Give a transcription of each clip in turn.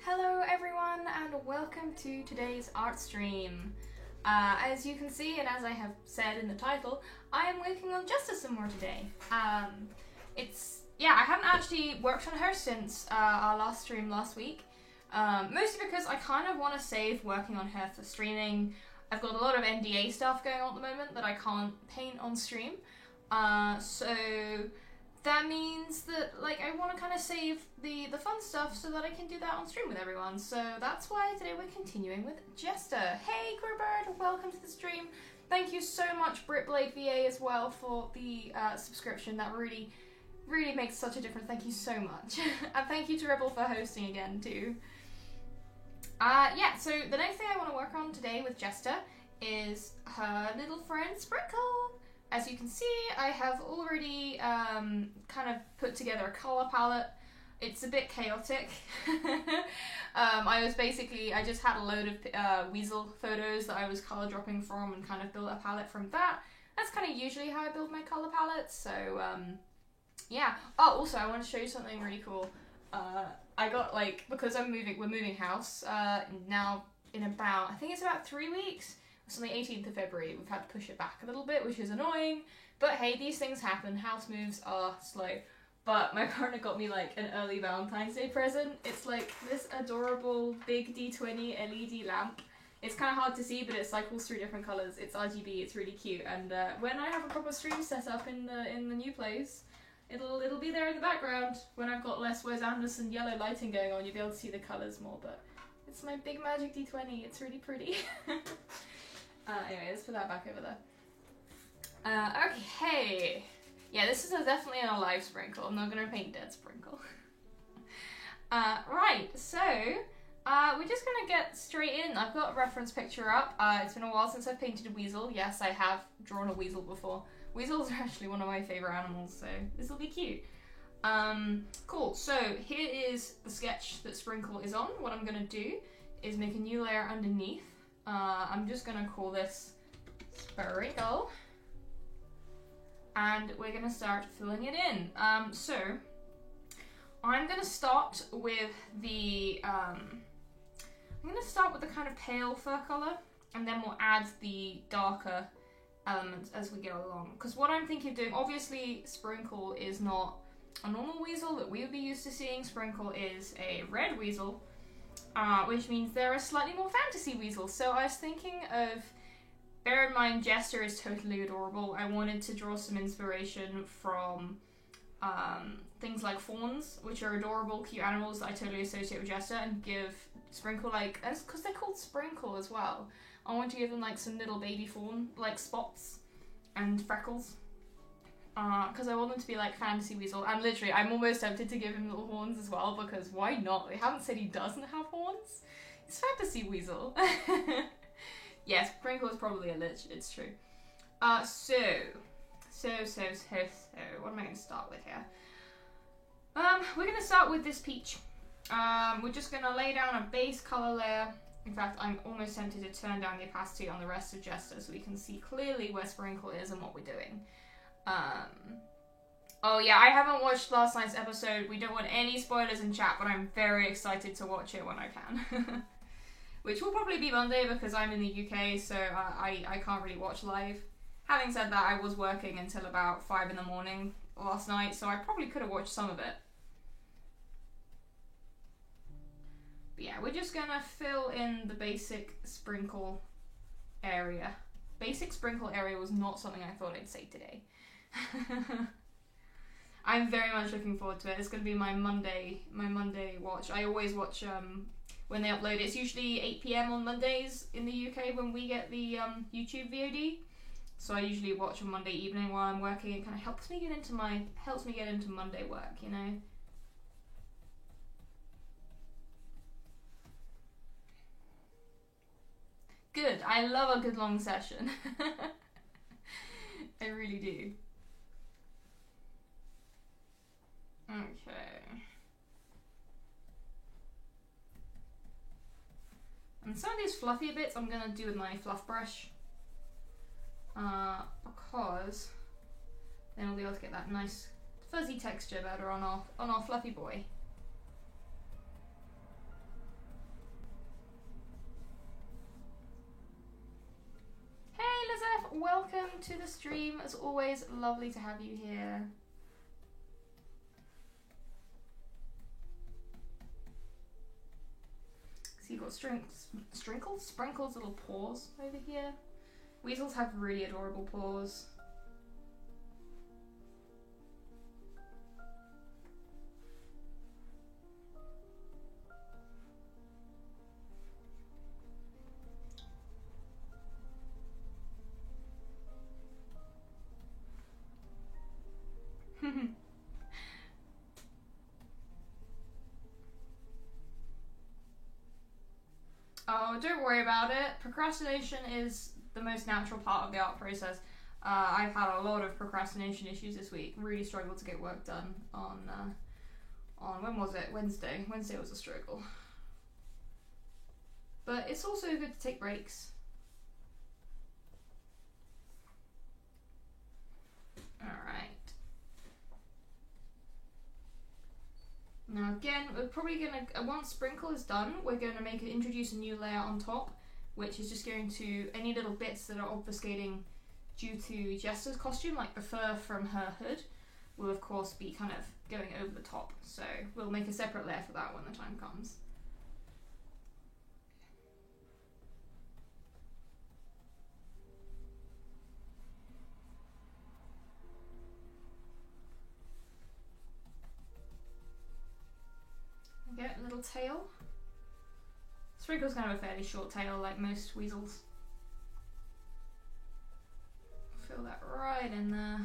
Hello everyone and welcome to today's art stream. As you can see and as I have said in the title, I am working on Jester some more today. I haven't actually worked on her since our last stream last week. Mostly because I kind of want to save working on her for streaming. I've got a lot of NDA stuff going on at the moment that I can't paint on stream. So that means that I want to kind of save the fun stuff so that I can do that on stream with everyone. So that's why today we're continuing with Jester. Hey Queerbird, welcome to the stream. Thank you so much Britblade VA as well for the subscription. That really makes such a difference. Thank you so much. And thank you to Rebel for hosting again too. So the next thing I want to work on today with Jester is her little friend Sprinkle. As you can see, I have already kind of put together a colour palette. It's a bit chaotic. I just had a load of Weasel photos that I was colour dropping from and kind of built a palette from that. That's kind of usually how I build my colour palettes, so yeah. Oh, also I want to show you something really cool. I got because we're moving house now in about, I think it's about 3 weeks. It's on the 18th of February. We've had to push it back a little bit, which is annoying. But hey, these things happen. House moves are slow. But my partner got me an early Valentine's Day present. It's this adorable big D20 LED lamp. It's kind of hard to see, but it cycles through different colours. It's RGB. It's really cute. And when I have a proper stream set up in the new place, it'll be there in the background. When I've got less Wes Anderson yellow lighting going on, you'll be able to see the colours more. But it's my big magic D20. It's really pretty. Anyway, let's put that back over there. Okay. Yeah, this is definitely an alive Sprinkle. I'm not going to paint dead Sprinkle. Right, so we're just going to get straight in. I've got a reference picture up. It's been a while since I've painted a weasel. Yes, I have drawn a weasel before. Weasels are actually one of my favourite animals, so this will be cute. Cool, so here is the sketch that Sprinkle is on. What I'm going to do is make a new layer underneath. I'm just going to call this Sprinkle. And we're going to start filling it in. So, I'm going to start with the, kind of pale fur colour. And then we'll add the darker elements as we go along. Because what I'm thinking of doing, obviously Sprinkle is not a normal weasel that we would be used to seeing. Sprinkle is a red weasel. Which means there are slightly more fantasy weasels. So I was thinking of, bear in mind Jester is totally adorable. I wanted to draw some inspiration from things like fawns, which are adorable, cute animals that I totally associate with Jester, and give Sprinkle because they're called Sprinkle as well. I want to give them some little baby fawn, spots and freckles. Because I want them to be fantasy weasel, and literally I'm almost tempted to give him little horns as well, because why not? They haven't said he doesn't have horns. It's fantasy weasel. Yes, Sprinkle is probably a lich, it's true. So what am I going to start with here? We're going to start with this peach. We're just going to lay down a base colour layer. In fact, I'm almost tempted to turn down the opacity on the rest of Jester so we can see clearly where Sprinkle is and what we're doing. Oh yeah, I haven't watched last night's episode. We don't want any spoilers in chat, but I'm very excited to watch it when I can. Which will probably be Monday because I'm in the UK, so I can't really watch live. Having said that, I was working until about 5 in the morning last night, so I probably could have watched some of it. But yeah, we're just gonna fill in the basic Sprinkle area. Basic Sprinkle area was not something I thought I'd say today. I'm very much looking forward to it. It's going to be my Monday watch. I always watch when they upload. It's usually 8 PM on Mondays in the UK when we get the YouTube VOD. So I usually watch on Monday evening while I'm working. It kind of helps me get into Monday work, you know. Good. I love a good long session. I really do. Okay. And some of these fluffy bits I'm going to do with my fluff brush. Because then we'll be able to get that nice fuzzy texture better on our fluffy boy. welcome to the stream. As always, lovely to have you here. So you've got Sprinkle's little paws over here. Weasels have really adorable paws. Oh, don't worry about it. Procrastination is the most natural part of the art process. I've had a lot of procrastination issues this week. Really struggled to get work done on when was it? Wednesday. Wednesday was a struggle. But it's also good to take breaks. Alright. Now again, we're probably gonna, once Sprinkle is done, we're gonna introduce a new layer on top, which is just going to, any little bits that are obfuscating due to Jester's costume, like the fur from her hood, will of course be kind of going over the top. So we'll make a separate layer for that when the time comes. Get a little tail. Sprinkle's kind of a fairly short tail, like most weasels. Fill that right in there.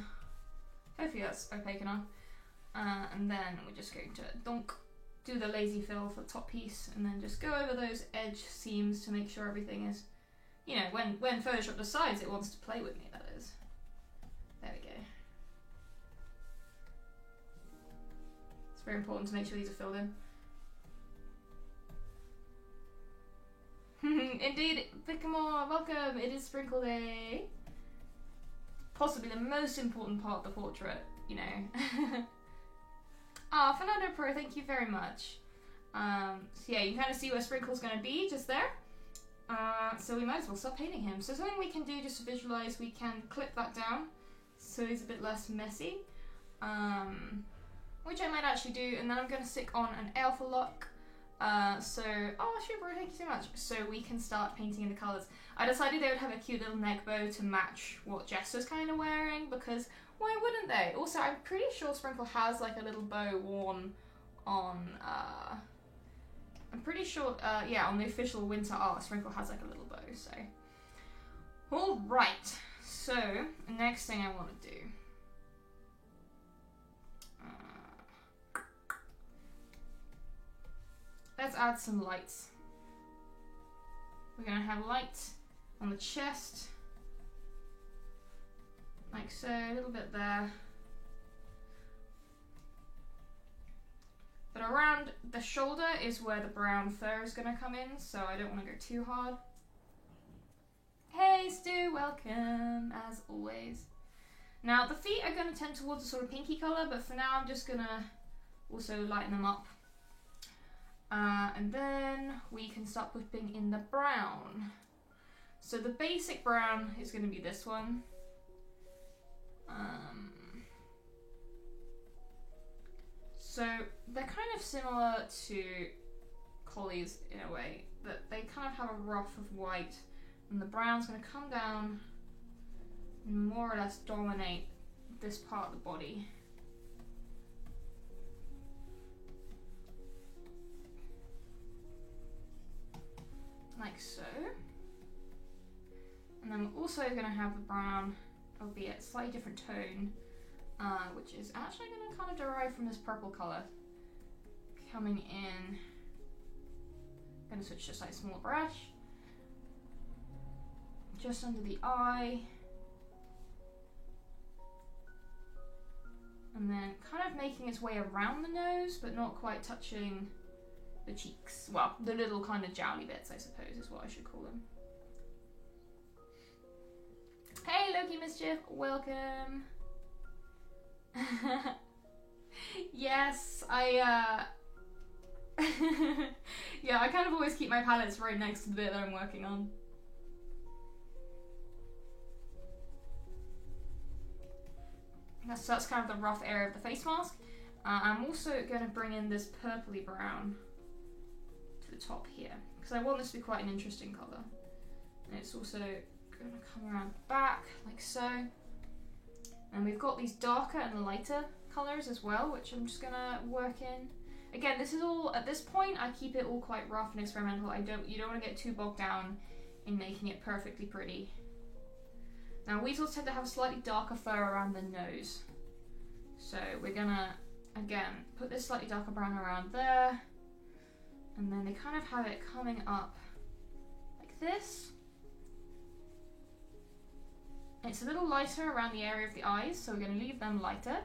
Hopefully that's opaque enough. And then we're just going to do the lazy fill for the top piece, and then just go over those edge seams to make sure everything is, you know, when Photoshop decides it wants to play with me, that is. There we go. It's very important to make sure these are filled in. Indeed, Pickamore, welcome. It is Sprinkle Day. Possibly the most important part of the portrait, you know. Fernando Pro, thank you very much. So yeah, you can kind of see where Sprinkle's going to be, just there. So we might as well start painting him. So something we can do just to visualize, we can clip that down so he's a bit less messy. Which I might actually do, and then I'm going to stick on an alpha lock. Oh, Shubro, thank you so much. So we can start painting in the colours. I decided they would have a cute little neck bow to match what Jester's kind of wearing, because why wouldn't they? Also, I'm pretty sure Sprinkle has like a little bow worn on, I'm pretty sure, yeah, on the official winter art, Sprinkle has like a little bow, so. Alright, so, next thing I want to do. Let's add some lights. We're going to have light on the chest, like so, a little bit there. But around the shoulder is where the brown fur is going to come in, so I don't want to go too hard. Hey Stu, welcome, as always. Now the feet are going to tend towards a sort of pinky colour, but for now I'm just going to also lighten them up. And then we can start putting in the brown. So the basic brown is going to be this one. So they're kind of similar to collies in a way, that they kind of have a ruff of white, and the brown's going to come down and more or less dominate this part of the body. Like so. And then we're also going to have the brown, albeit slightly different tone, which is actually going to kind of derive from this purple colour coming in. Going to switch to a slightly smaller brush, just under the eye, and then kind of making its way around the nose, but not quite touching the cheeks. Well, the little kind of jowly bits, I suppose, is what I should call them. Hey, Loki Mischief, welcome. Yes, yeah, I kind of always keep my palettes right next to the bit that I'm working on. That's kind of the rough area of the face mask. I'm also going to bring in this purpley brown to the top here, because I want this to be quite an interesting colour. And it's also going to come around the back, like so. And we've got these darker and lighter colours as well, which I'm just going to work in. Again, this is all, at this point, I keep it all quite rough and experimental. You don't want to get too bogged down in making it perfectly pretty. Now, weasels tend to have slightly darker fur around the nose. So we're gonna, again, put this slightly darker brown around there. And then they kind of have it coming up like this. It's a little lighter around the area of the eyes, so we're gonna leave them lighter.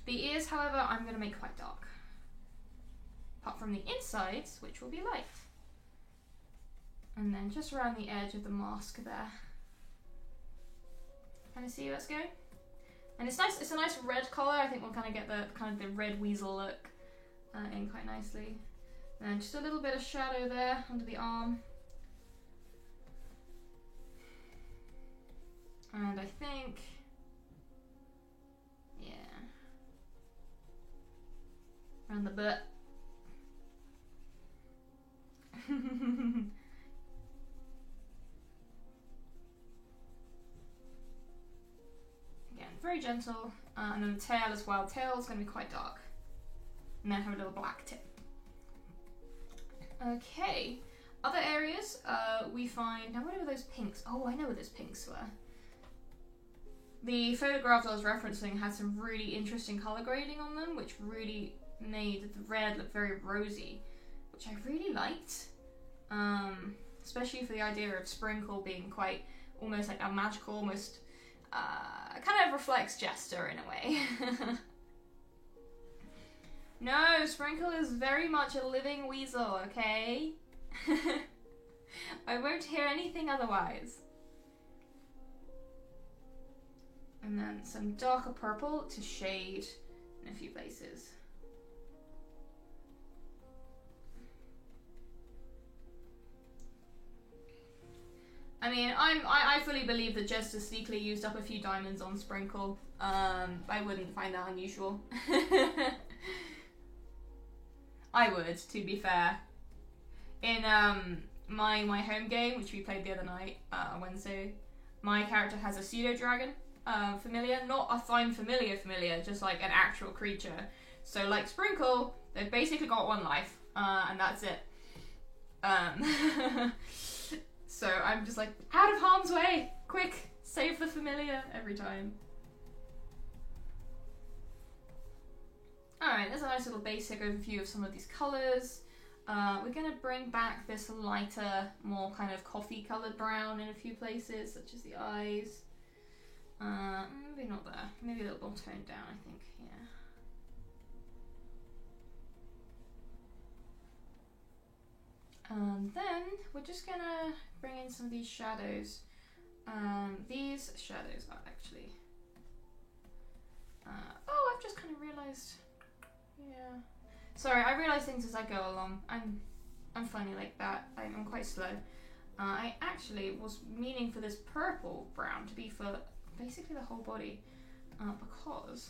The ears, however, I'm gonna make quite dark. Apart from the insides, which will be light. And then just around the edge of the mask there. Kind of see where that's going? And it's nice. It's a nice red colour. I think we'll kind of get the red weasel look in quite nicely. And just a little bit of shadow there under the arm. And I think, yeah, around the butt. Again, very gentle. And then the tail as well. Tail is going to be quite dark. And then have a little black tip. Okay. Other areas we find... Now, what are those pinks? Oh, I know what those pinks were. The photographs I was referencing had some really interesting colour grading on them, which really made the red look very rosy, which I really liked. Especially for the idea of Sprinkle being quite almost like a magical, almost kind of reflects Jester in a way. No, Sprinkle is very much a living weasel, okay? I won't hear anything otherwise. And then some darker purple to shade in a few places. I mean, I fully believe that Jester sneakily used up a few diamonds on Sprinkle. I wouldn't find that unusual. I would, to be fair. In my home game, which we played the other night, Wednesday, my character has a pseudo dragon familiar, not a fine familiar, just like an actual creature. So like Sprinkle, they've basically got one life, and that's it. So I'm just like, out of harm's way, quick, save the familiar every time. Alright, there's a nice little basic overview of some of these colours. We're going to bring back this lighter, more kind of coffee coloured brown in a few places, such as the eyes. Maybe not there. Maybe a little more toned down, I think. Yeah. And then we're just going to bring in some of these shadows. These shadows are actually... oh, I've just kind of realised... Yeah. Sorry, I realise things as I go along. I'm funny like that. I'm quite slow. I actually was meaning for this purple brown to be for basically the whole body, because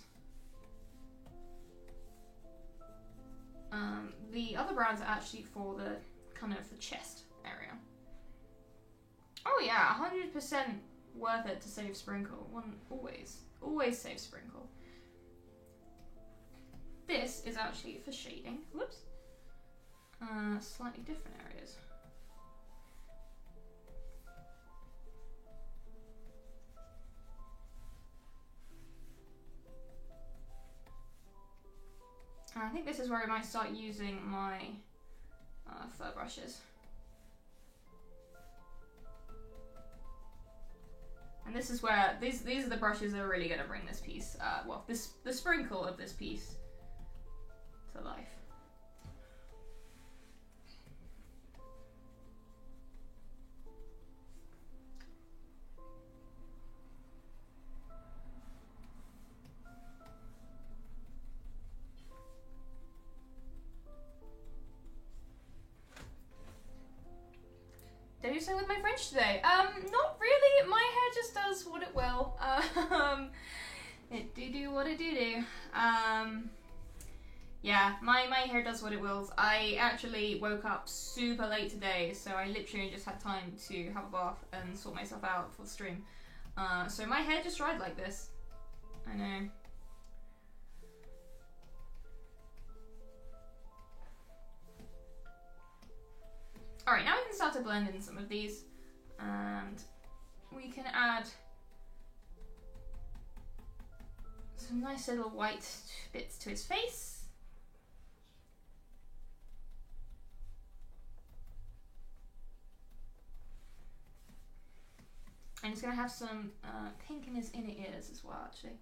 the other browns are actually for the kind of the chest area. Oh yeah, 100% worth it to save Sprinkle. Always save Sprinkle. This is actually for shading. Whoops. Slightly different areas. I think this is where I might start using my fur brushes. And this is where these are the brushes that are really going to bring this piece, the Sprinkle of this piece to life. Did I do something with my French today? Not really. my hair just does what it will. It do what it do. Yeah, my hair does what it wills. I actually woke up super late today, so I literally just had time to have a bath and sort myself out for the stream. So my hair just dried like this. I know. Alright, now we can start to blend in some of these. And we can add some nice little white bits to his face. And he's going to have some pink in his inner ears as well, actually.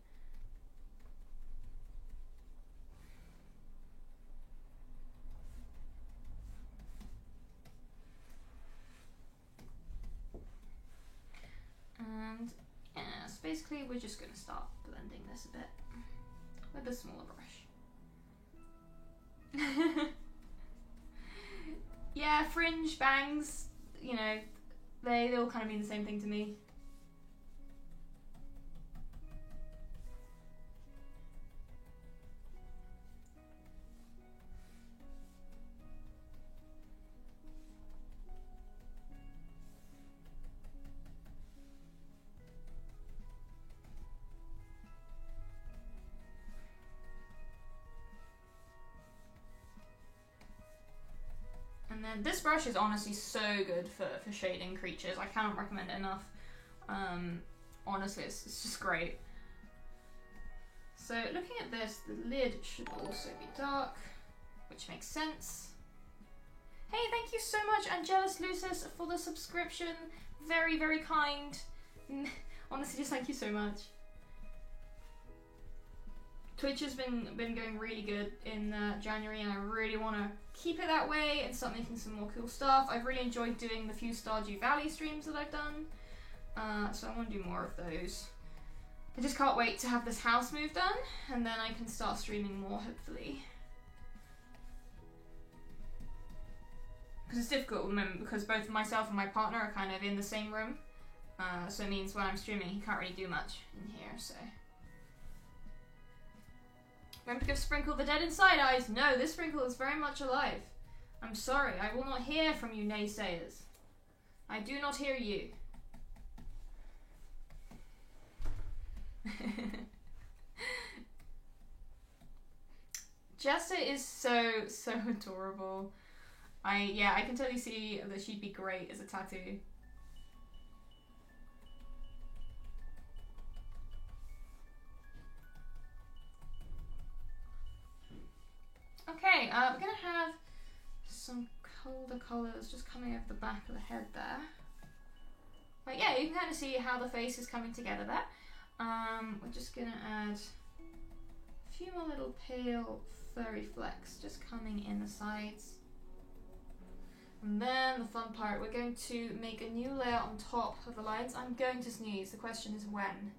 And yeah, so basically we're just going to start blending this a bit with a smaller brush. Yeah, fringe, bangs, you know, they all kind of mean the same thing to me. And then this brush is honestly so good for shading creatures. I cannot recommend it enough. Honestly, it's just great. So looking at this, the lid should also be dark, which makes sense. Hey, thank you so much, Angelus Lucis, for the subscription. Very, very kind. Honestly, just thank you so much. Twitch has been going really good in January, and I really want to keep it that way and start making some more cool stuff. I've really enjoyed doing the few Stardew Valley streams that I've done, so I want to do more of those. I just can't wait to have this house move done, and then I can start streaming more, hopefully. Because it's difficult at the moment, because both myself and my partner are kind of in the same room, so it means when I'm streaming he can't really do much in here, so... Remember to give Sprinkle the dead inside eyes. No, this Sprinkle is very much alive. I'm sorry, I will not hear from you naysayers. I do not hear you. Jessa is so adorable. I can totally see that she'd be great as a tattoo. Okay, we're gonna have some colder colours just coming over the back of the head there. But yeah, you can kind of see how the face is coming together there. We're just gonna add a few more little pale furry flecks just coming in the sides. And then the fun part, we're going to make a new layer on top of the lines. I'm going to sneeze, the question is when.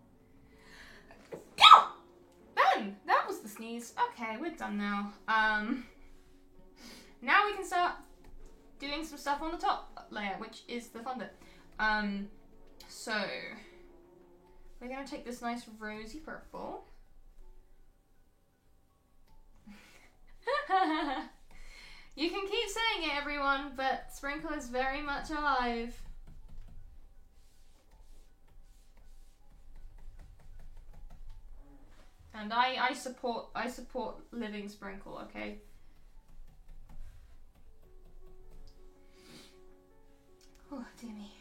Ben! That was the sneeze. Okay, we're done now. Now we can start doing some stuff on the top layer, which is the fun bit. So we're gonna take this nice rosy purple. You can keep saying it, everyone, but Sprinkle is very much alive. And I support living Sprinkle, okay? Oh, dear me.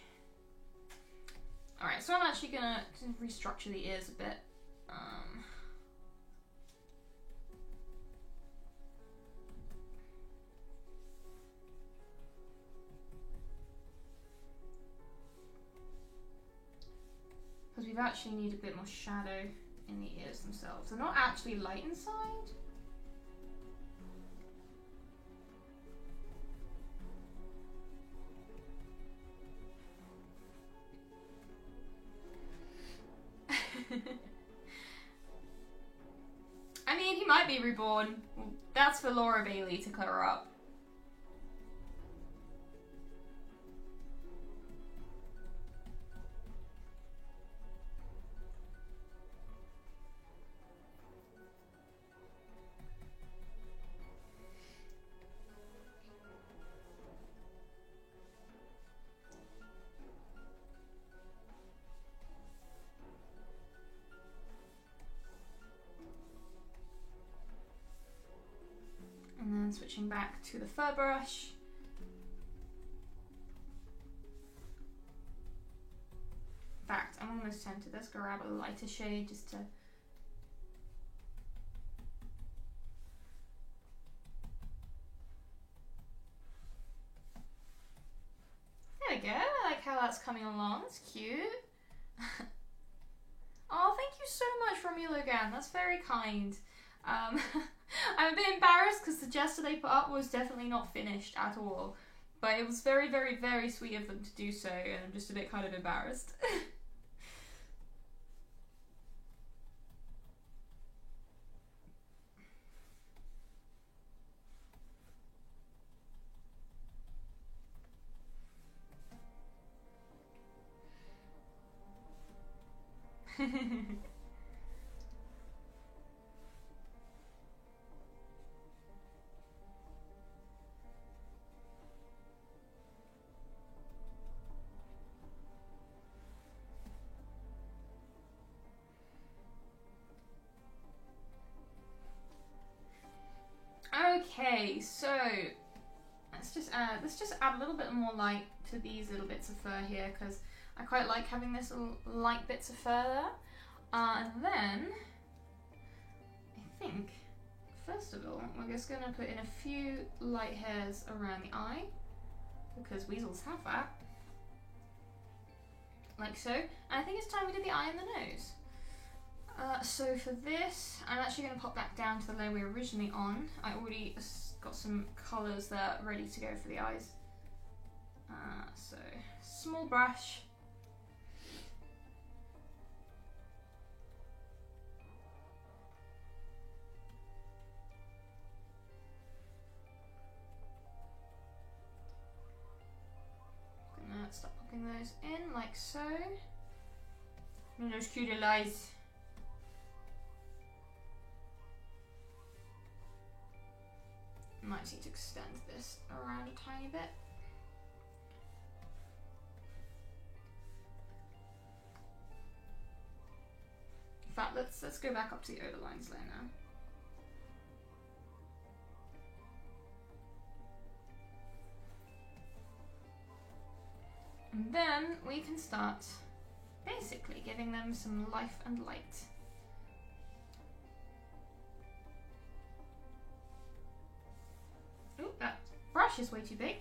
Alright, so I'm actually gonna restructure the ears a bit. Because we've actually need a bit more shadow in the ears themselves. They're not actually light inside. I mean, he might be reborn. Well, that's for Laura Bailey to clear up. then switching back to the fur brush. In fact, I'm almost tempted. Let's grab a lighter shade just to... There we go. I like how that's coming along. It's cute. Oh, thank you so much, Romulo Gan. That's very kind. I'm a bit embarrassed because the gesture they put up was definitely not finished at all. But it was very, very, very sweet of them to do so, and I'm just a bit kind of embarrassed. Okay, so let's just add a little bit more light to these little bits of fur here, because I quite like having this little light bits of fur there. And then I think first of all we're just going to put in a few light hairs around the eye, because weasels have that, like so. And I think it's time we did the eye and the nose. So for this, I'm actually going to pop back down to the layer we were originally on. I already got some colours there ready to go for the eyes. So, small brush. Gonna start popping those in like so. And those cute little eyes. Might need to extend this around a tiny bit. In fact, let's go back up to the outer lines layer now. And then we can start basically giving them some life and light. Ooh, that brush is way too big.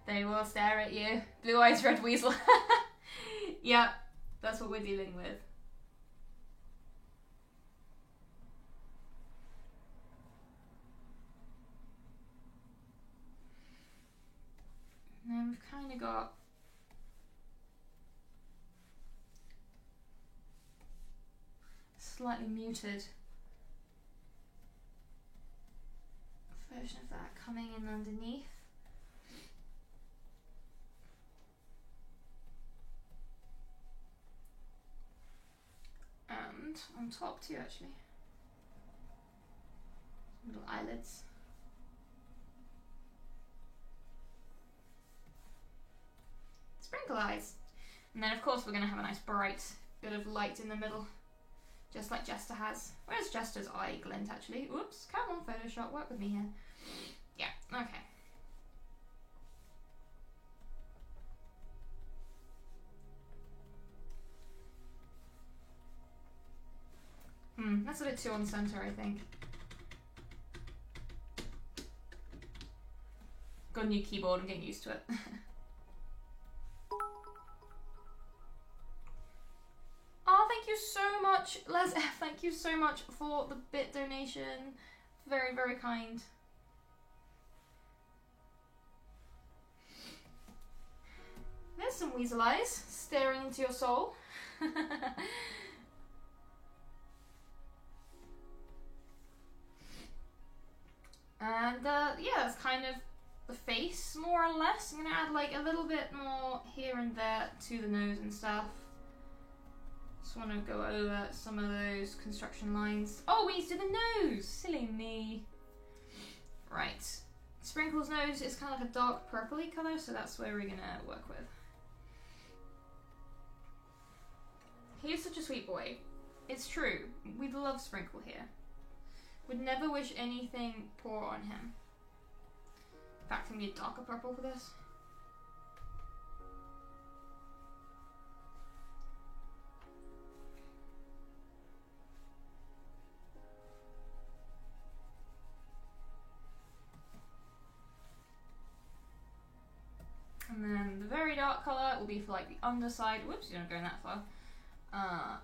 They will stare at you. Blue eyes, red weasel. Yep, that's what we're dealing with. Now we've kind of got slightly muted version of that coming in underneath. And on top too, actually. Little eyelids. Sprinkle eyes. And then of course we're going to have a nice bright bit of light in the middle. Just like Jester has. Where's Jester's eye glint actually? Oops, come on Photoshop, work with me here. Yeah, okay. That's a bit too on center, I think. Got a new keyboard, I'm getting used to it. Oh, thank you so much, Les F. Thank you so much for the bit donation. Very, very kind. There's some weasel eyes staring into your soul. And yeah, that's kind of the face, more or less. I'm gonna add like a little bit more here and there to the nose and stuff. Just want to go over some of those construction lines. Oh, we need to do the nose! Silly me. Right. Sprinkle's nose is kind of like a dark purpley colour, so that's where we're gonna work with. He's such a sweet boy. It's true. We love Sprinkle here. Would never wish anything poor on him. In fact, I'm gonna need darker purple for this. And then the very dark colour will be for like the underside. Whoops, you're not going that far.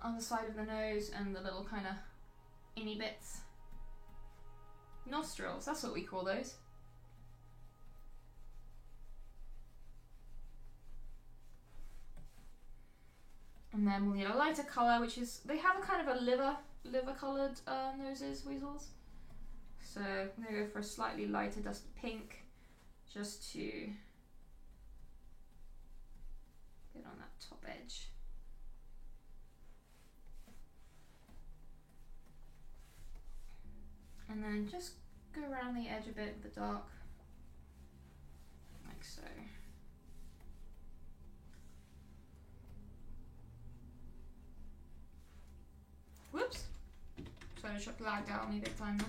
Underside of the nose and the little kind of inny bits. Nostrils, that's what we call those. And then we'll need a lighter colour, which is, they have a kind of a liver coloured noses, weasels. So I'm going to go for a slightly lighter dusty pink, just to get on that top edge. And then just go around the edge a bit with the dark, like so. Whoops! Photoshop lagged out on me big time there.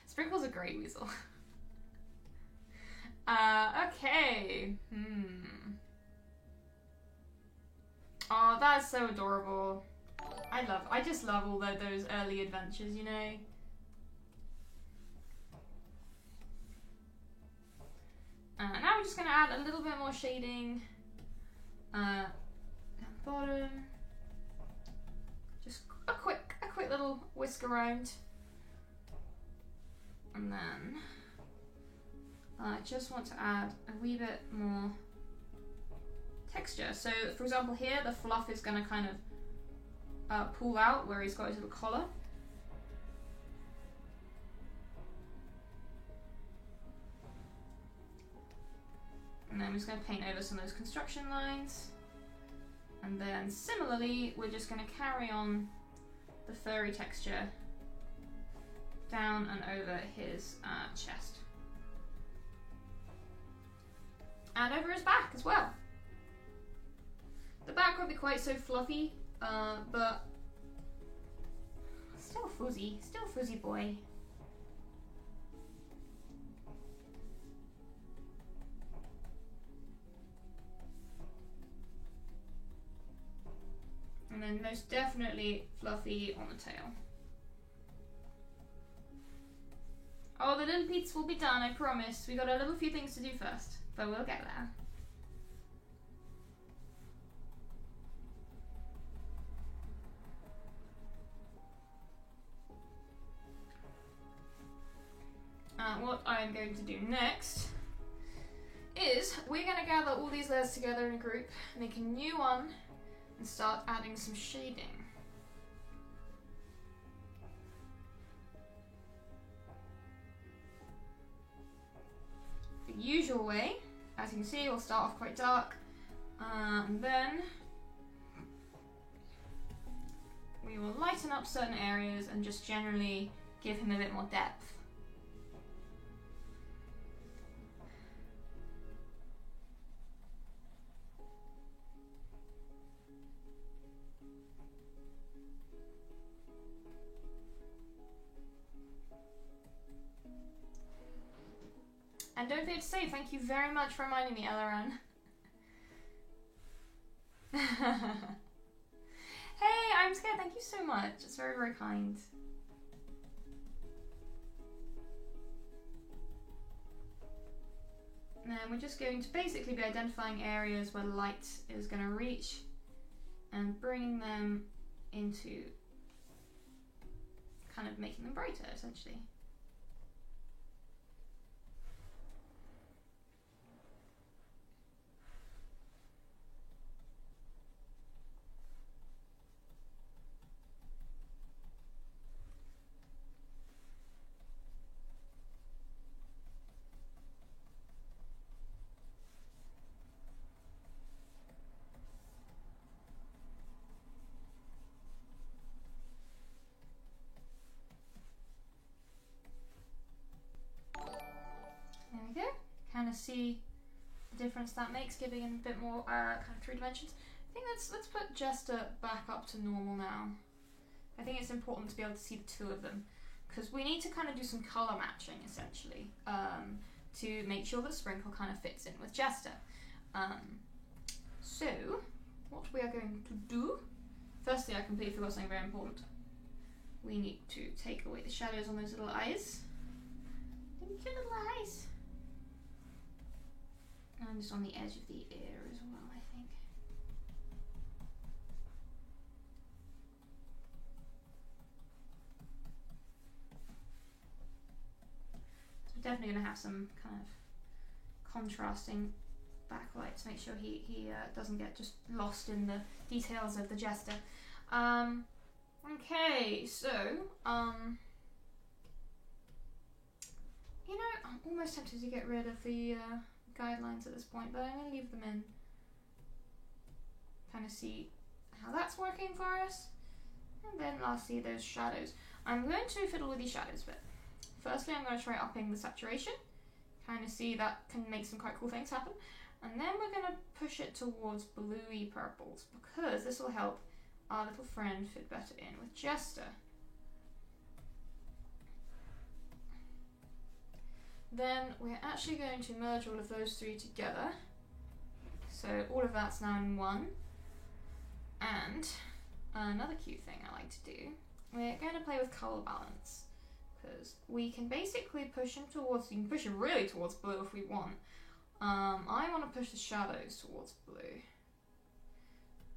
Sprinkle's a great weasel. Okay. Oh, that's so adorable. I just love all those early adventures, you know? Now we're just going to add a little bit more shading at the bottom. Just a quick little whisk around. And then I just want to add a wee bit more texture. So for example here, the fluff is going to kind of pull out where he's got his little collar. And then we're just going to paint over some of those construction lines. And then similarly, we're just going to carry on the furry texture down and over his chest. And over his back as well. The back won't be quite so fluffy, but still fuzzy boy. And then most definitely fluffy on the tail. Oh, the little pizza will be done, I promise. We got a little few things to do first, but we'll get there. What I'm going to do next is we're going to gather all these layers together in a group, make a new one, and start adding some shading. The usual way, as you can see, we'll start off quite dark, and then we will lighten up certain areas and just generally give him a bit more depth. And don't forget to say thank you very much for reminding me, Elaran. Hey, I'm scared. Thank you so much. It's very, very kind. And we're just going to basically be identifying areas where light is going to reach and bringing them into kind of making them brighter, essentially. we go. Kind of see the difference that makes, giving him a bit more kind of 3 dimensions. I think let's put Jester back up to normal now. I think it's important to be able to see the 2 of them, because we need to kind of do some colour matching, essentially, to make sure that Sprinkle kind of fits in with Jester. So, what we are going to do... Firstly, I completely forgot something very important. We need to take away the shadows on those little eyes. Cute little eyes. And just on the edge of the ear as well, I think. So we're definitely going to have some kind of contrasting backlight to make sure he doesn't get just lost in the details of the Jester. Okay, so, you know, I'm almost tempted to get rid of the guidelines at this point, but I'm going to leave them in. Kind of see how that's working for us. And then lastly, those shadows. I'm going to fiddle with these shadows a bit. Firstly, I'm going to try upping the saturation. Kind of see that can make some quite cool things happen. And then we're going to push it towards bluey purples, because this will help our little friend fit better in with Jester. Then we're actually going to merge all of those 3 together. So all of that's now in one. And another cute thing I like to do, we're going to play with colour balance, because we can basically push him towards, you can push him really towards blue if we want. I want to push the shadows towards blue.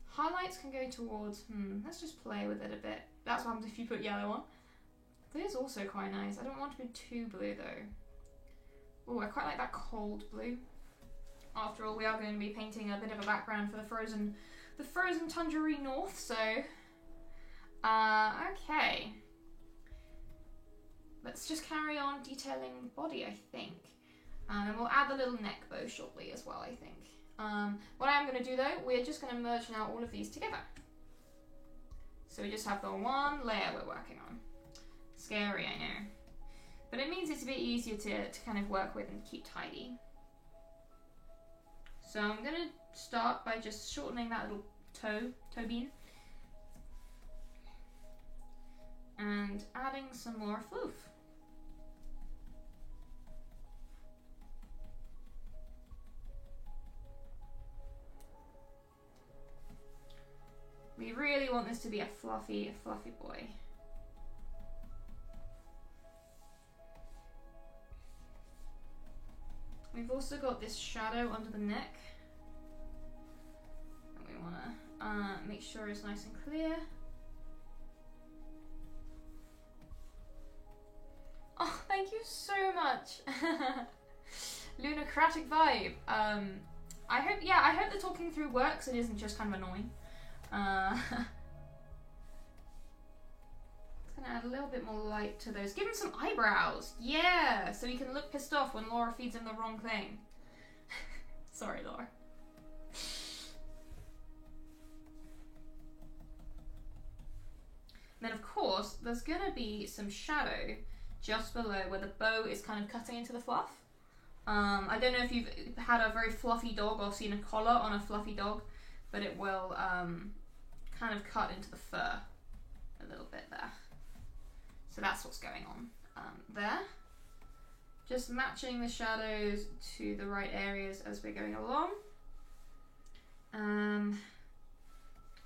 Highlights can go towards, let's just play with it a bit. That's what happens if you put yellow on. Blue is also quite nice. I don't want to be too blue though. Oh, I quite like that cold blue. After all, we are going to be painting a bit of a background for the frozen tundra north, so... okay. Let's just carry on detailing the body, I think. And we'll add the little neck bow shortly as well, I think. What I'm going to do though, we're just going to merge now all of these together. So we just have the one layer we're working on. Scary, I know. But it means it's a bit easier to kind of work with and keep tidy. So I'm going to start by just shortening that little toe bean. And adding some more floof. We really want this to be a fluffy boy. We've also got this shadow under the neck. And we want to make sure it's nice and clear. Oh, thank you so much. Lunocratic vibe. I hope the talking through works and isn't just kind of annoying. It's gonna add a little bit more light to those. Give him some eyebrows. Yeah, so he can look pissed off when Laura feeds him the wrong thing. Sorry, Laura. Then of course, there's gonna be some shadow just below where the bow is kind of cutting into the fluff. I don't know if you've had a very fluffy dog or seen a collar on a fluffy dog, but it will kind of cut into the fur a little bit there. So that's what's going on there. Just matching the shadows to the right areas as we're going along. In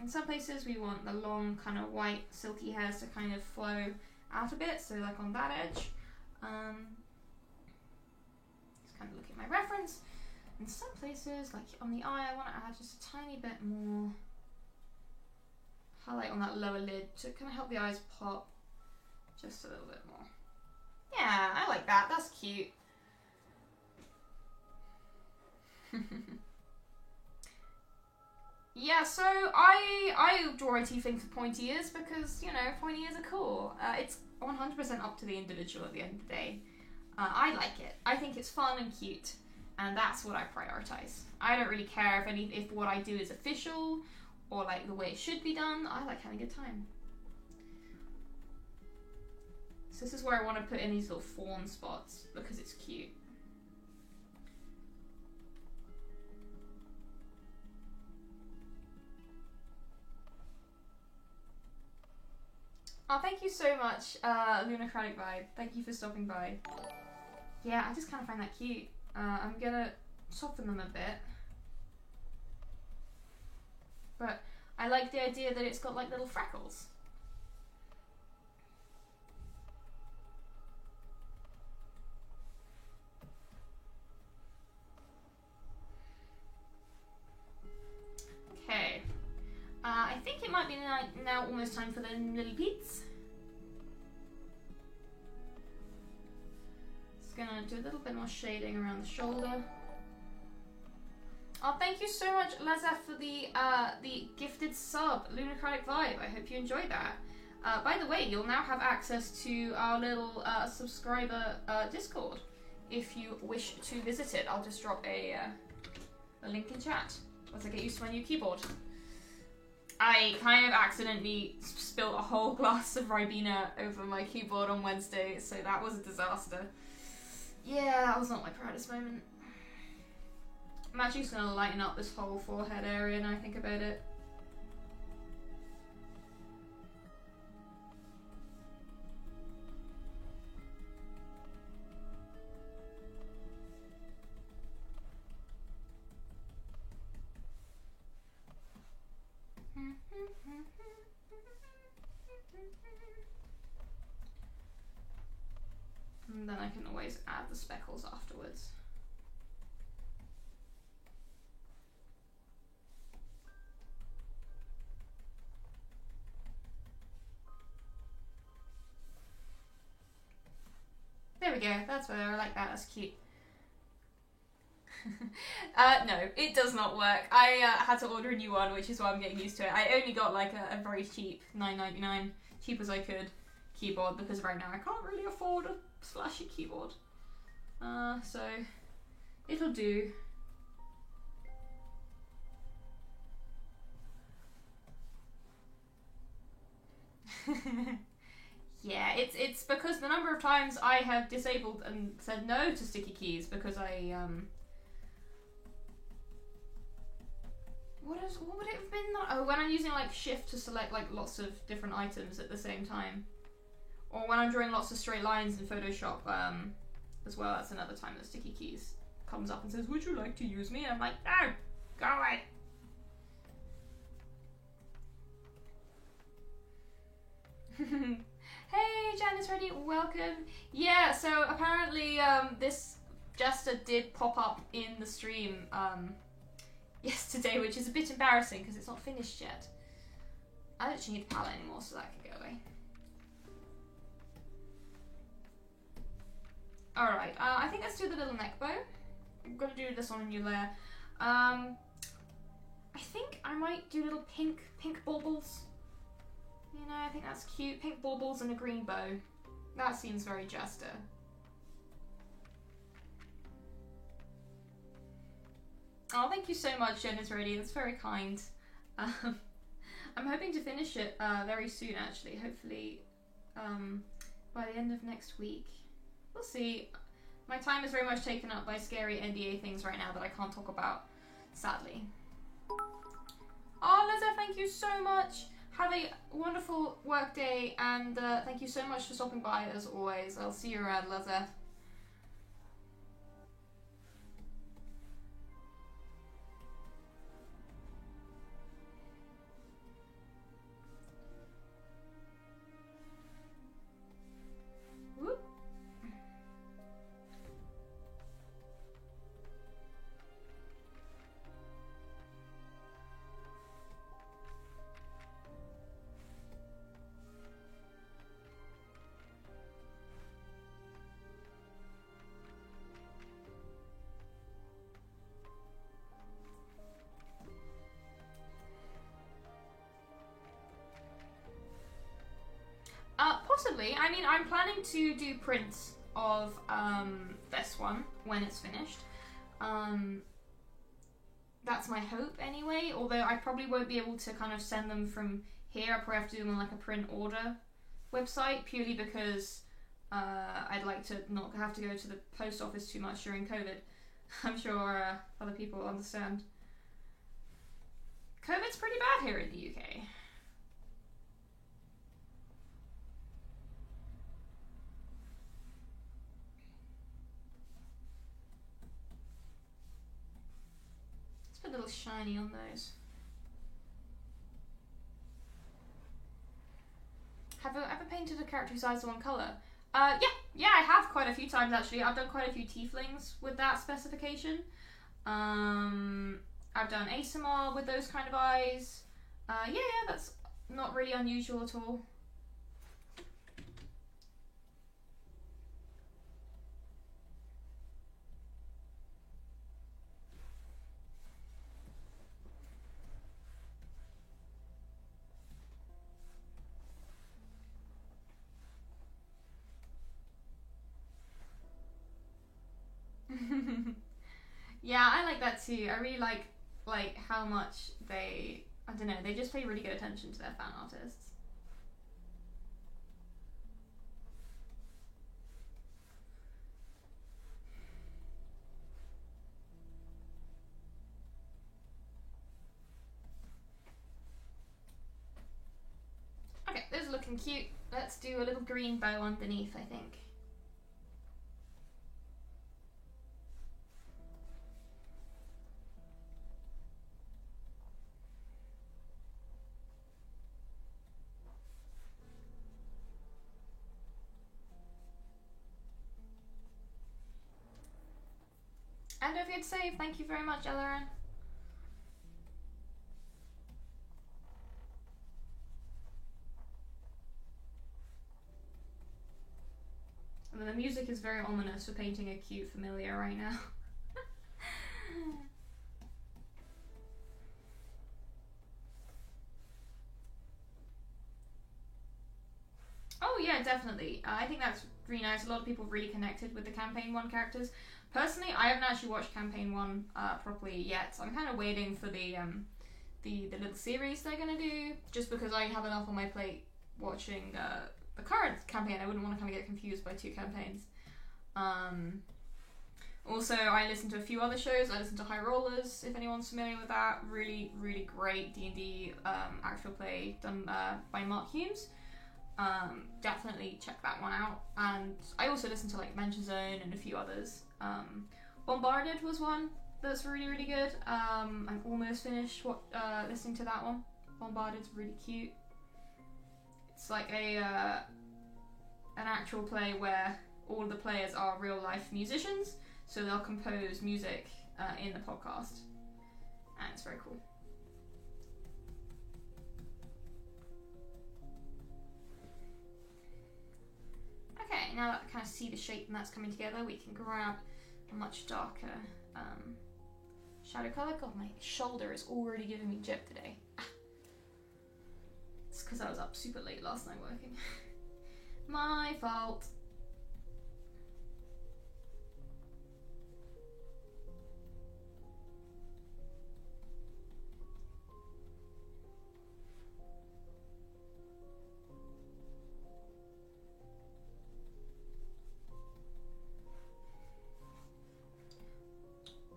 some places we want the long kind of white silky hairs to kind of flow out a bit, so like on that edge. Just kind of look at my reference. In some places, like on the eye, I want to add just a tiny bit more highlight on that lower lid to kind of help the eyes pop just a little bit more. Yeah, I like that. That's cute. Yeah, so I draw IT things with pointy ears because, you know, pointy ears are cool. It's 100% up to the individual at the end of the day. I like it. I think it's fun and cute, and that's what I prioritize. I don't really care if what I do is official or like the way it should be done. I like having a good time. So this is where I want to put in these little fawn spots because it's cute. Oh, thank you so much, Lunocratic Vibe. Thank you for stopping by. Yeah, I just kind of find that cute. I'm gonna soften them a bit. But I like the idea that it's got like little freckles. Okay. I think it might be now almost time for the millipedes. Just gonna do a little bit more shading around the shoulder. Oh, thank you so much, Leza, for the gifted sub, Lunocratic Vibe. I hope you enjoyed that. By the way, you'll now have access to our little subscriber Discord if you wish to visit it. I'll just drop a link in chat once I get used to my new keyboard. I kind of accidentally spilled a whole glass of Ribena over my keyboard on Wednesday, so that was a disaster. Yeah, that was not my proudest moment. I'm actually just going to lighten up this whole forehead area now I think about it. And then I can always add the speckles afterwards. There we go, that's better, I like that, that's cute. No, it does not work. I had to order a new one, which is why I'm getting used to it. I only got like a very cheap, $9.99, cheap as I could, keyboard, because right now I can't really afford a splashy keyboard. So, it'll do. Yeah, it's because the number of times I have disabled and said no to sticky keys because I what would it have been? Oh, when I'm using like shift to select like lots of different items at the same time, or when I'm drawing lots of straight lines in Photoshop as well. That's another time that sticky keys comes up and says, "Would you like to use me?" And I'm like, "No, go away." Hey, Janice Ready, welcome. Yeah, so apparently this Jester did pop up in the stream yesterday, which is a bit embarrassing because it's not finished yet. I don't actually need the palette anymore, so that can go away. Alright, I think let's do the little neck bow. I'm gonna do this on a new layer. I think I might do little pink baubles. You know, I think that's cute. Pink baubles and a green bow. That seems very Jester. Oh, thank you so much, Jen is ready. That's very kind. I'm hoping to finish it very soon, actually. Hopefully by the end of next week. We'll see. My time is very much taken up by scary NDA things right now that I can't talk about, sadly. Oh, Leza, thank you so much. Have a wonderful work day, and thank you so much for stopping by as always. I'll see you around, Leza. Whoop. Possibly. I mean, I'm planning to do prints of this one when it's finished. That's my hope anyway, although I probably won't be able to kind of send them from here. I'll probably have to do them on like a print order website, purely because I'd like to not have to go to the post office too much during COVID. I'm sure other people will understand. COVID's pretty bad here in the UK. little shiny on those. Have I ever painted a character whose eyes are one colour? Yeah, I have quite a few times actually. I've done quite a few tieflings with that specification. I've done ASMR with those kind of eyes. Yeah, that's not really unusual at all. Yeah, I like that too. I really like how much they, I don't know, they just pay really good attention to their fan artists. Okay, those are looking cute. Let's do a little green bow underneath, I think. And don't forget to save. Thank you very much, Elleran. And the music is very ominous for painting a cute familiar right now. Oh yeah, definitely. I think that's really nice. A lot of people really connected with the Campaign 1 characters. Personally, I haven't actually watched Campaign 1 properly yet, so I'm kind of waiting for the little series they're going to do, just because I have enough on my plate watching the current campaign. I wouldn't want to kind of get confused by two campaigns. Also, I listen to a few other shows. I listen to High Rollers, if anyone's familiar with that. Really, really great D&D actual play done by Mark Humes. Definitely check that one out. And I also listen to like Mention Zone and a few others. Bombarded was one that's really, really good. I'm almost finished listening to that one. Bombarded's really cute. It's like an actual play where all of the players are real life musicians, so they'll compose music in the podcast, and it's very cool. Okay, now that I kind of see the shape and that's coming together, we can grab a much darker shadow colour. God, my shoulder is already giving me jip today. It's because I was up super late last night working. My fault.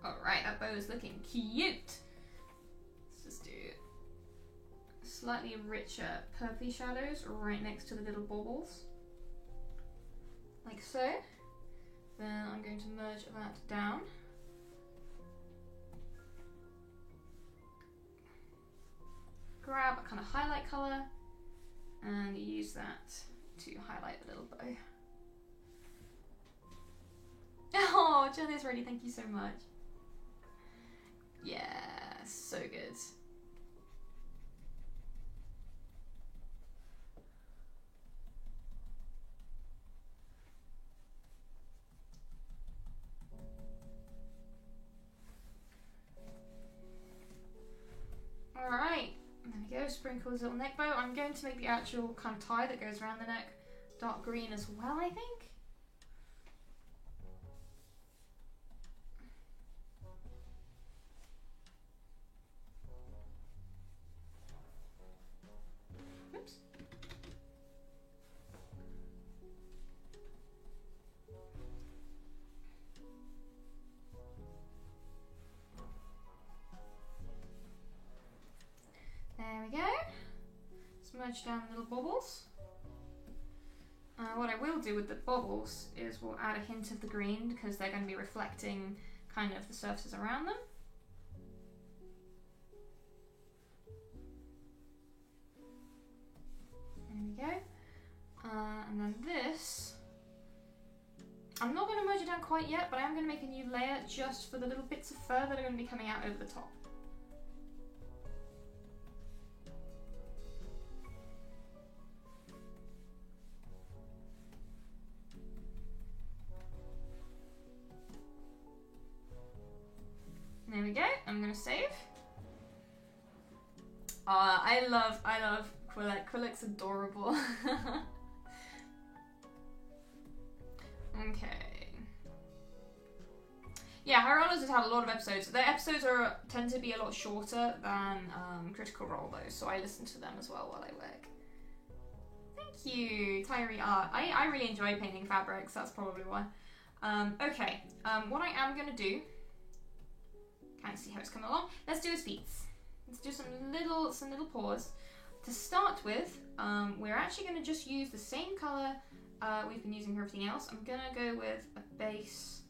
Alright, that bow is looking cute. Let's just do slightly richer purpley shadows right next to the little baubles. Like so. Then I'm going to merge that down. Grab a kind of highlight colour and use that to highlight the little bow. Oh, Jen is ready, thank you so much. Yeah, so good. Alright, there we go, sprinkle his little neck bow. I'm going to make the actual kind of tie that goes around the neck dark green as well, I think. Oops. There we go. Smudge down the little bubbles. What I will do with the bubbles is we'll add a hint of the green because they're going to be reflecting kind of the surfaces around them. we go. And then this, I'm not going to merge it down quite yet, but I am going to make a new layer just for the little bits of fur that are going to be coming out over the top. There we go. I'm going to save. I love Quillek. Quillek's adorable. Okay. Yeah, Hieronymus has had a lot of episodes. Their episodes tend to be a lot shorter than Critical Role though, so I listen to them as well while I work. Thank you, Tyree Art. I really enjoy painting fabrics, that's probably why. Okay, what I am going to do, kind of see how it's coming along. Let's do his feet. Let's do some little paws. To start with, we're actually going to just use the same colour we've been using for everything else. I'm going to go with a base.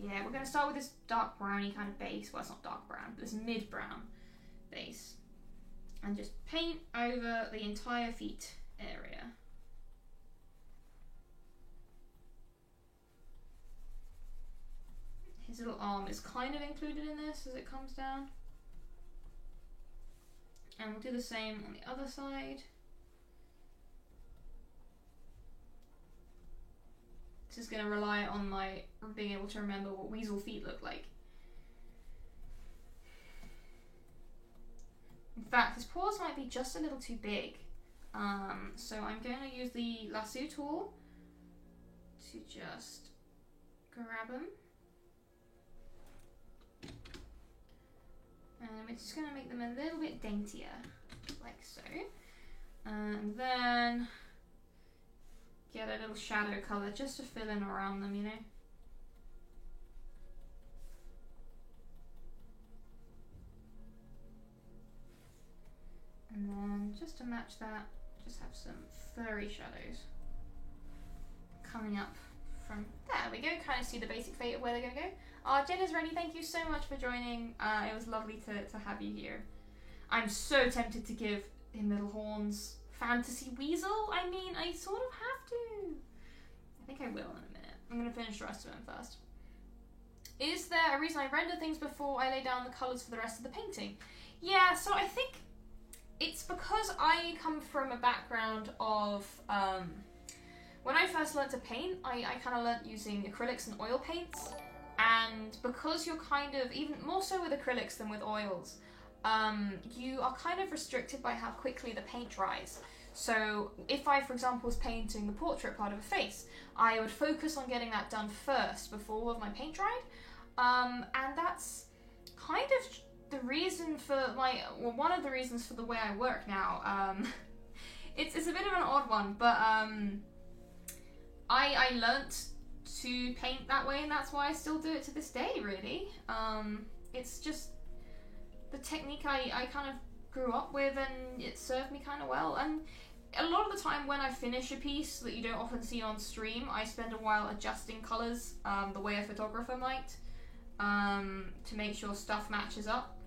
Yeah, we're going to start with this dark browny kind of base. Well, it's not dark brown, but this mid-brown base. And just paint over the entire feet area. His little arm is kind of included in this as it comes down. And we'll do the same on the other side. This is going to rely on my being able to remember what weasel feet look like. In fact, his paws might be just a little too big. So I'm going to use the lasso tool to just grab them. And we're just going to make them a little bit daintier, like so. And then get a little shadow colour just to fill in around them, you know. And then just to match that, just have some furry shadows coming up from there. We go, kind of see the basic fate of where they're going to go. Jen is ready. Thank you so much for joining. It was lovely to have you here. I'm so tempted to give him little horns. Fantasy Weasel? I mean, I sort of have to. I think I will in a minute. I'm going to finish the rest of them first. Is there a reason I render things before I lay down the colours for the rest of the painting? Yeah, so I think it's because I come from a background of... when I first learnt to paint, I kind of learnt using acrylics and oil paints. And because you're kind of, even more so with acrylics than with oils, you are kind of restricted by how quickly the paint dries. So if I, for example, was painting the portrait part of a face, I would focus on getting that done first before all of my paint dried. And that's kind of the reason for one of the reasons for the way I work now. It's a bit of an odd one, but I learnt to paint that way, and that's why I still do it to this day, really. It's just the technique I kind of grew up with, and it served me kind of well. And a lot of the time when I finish a piece that you don't often see on stream, I spend a while adjusting colours the way a photographer might, to make sure stuff matches up.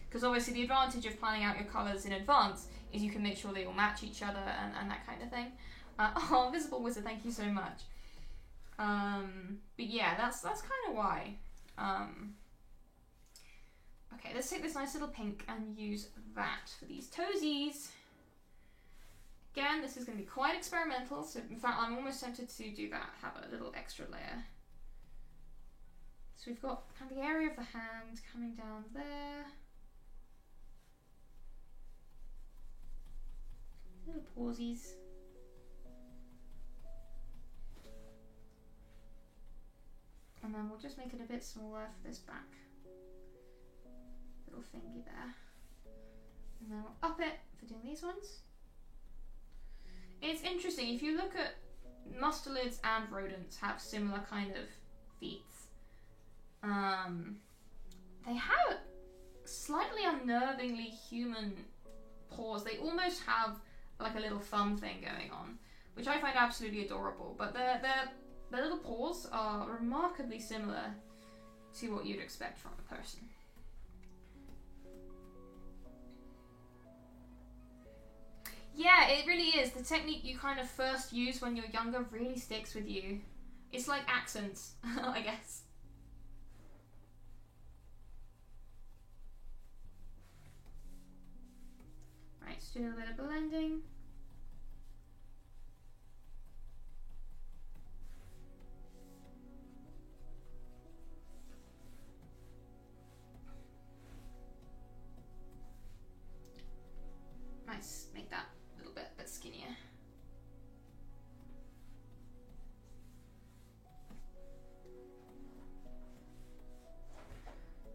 Because obviously the advantage of planning out your colours in advance is you can make sure they all match each other and that kind of thing. Oh, Visible Wizard, thank you so much. But yeah, that's kind of why. Okay, let's take this nice little pink and use that for these toesies. Again, this is going to be quite experimental, so in fact I'm almost tempted to do that, have a little extra layer. So we've got kind of the area of the hand coming down there. Little pawsies. And then we'll just make it a bit smaller for this back little thingy there. And then we'll up it for doing these ones. It's interesting, if you look at mustelids and rodents have similar kind of feet. They have slightly unnervingly human paws. They almost have like a little thumb thing going on, which I find absolutely adorable, but their little paws are remarkably similar to what you'd expect from a person. Yeah, it really is. The technique you kind of first use when you're younger really sticks with you. It's like accents, I guess. Right, let's do a little bit of blending. Nice, make that a little bit skinnier.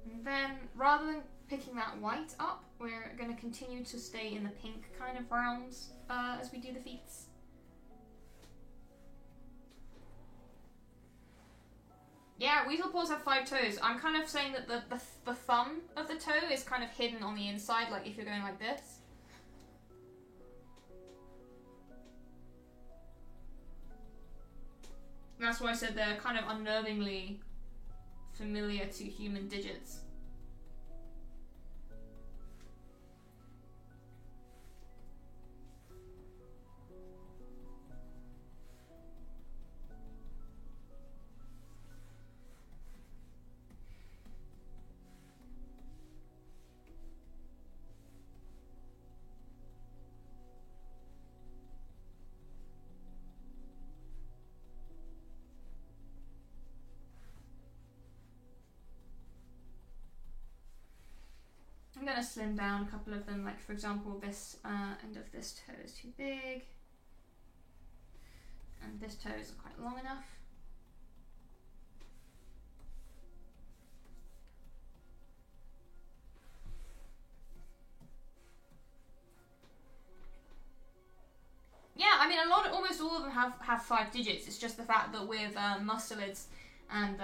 And then, rather than picking that white up, we're going to continue to stay in the pink kind of realms as we do the feet. Yeah, weasel paws have 5 toes. I'm kind of saying that the thumb of the toe is kind of hidden on the inside, like if you're going like this. And that's why I said they're kind of unnervingly familiar to human digits. I'm going to slim down a couple of them, like for example this end of this toe is too big and this toe isn't quite long enough. Yeah, I mean almost all of them have 5 digits. It's just the fact that with mustelids and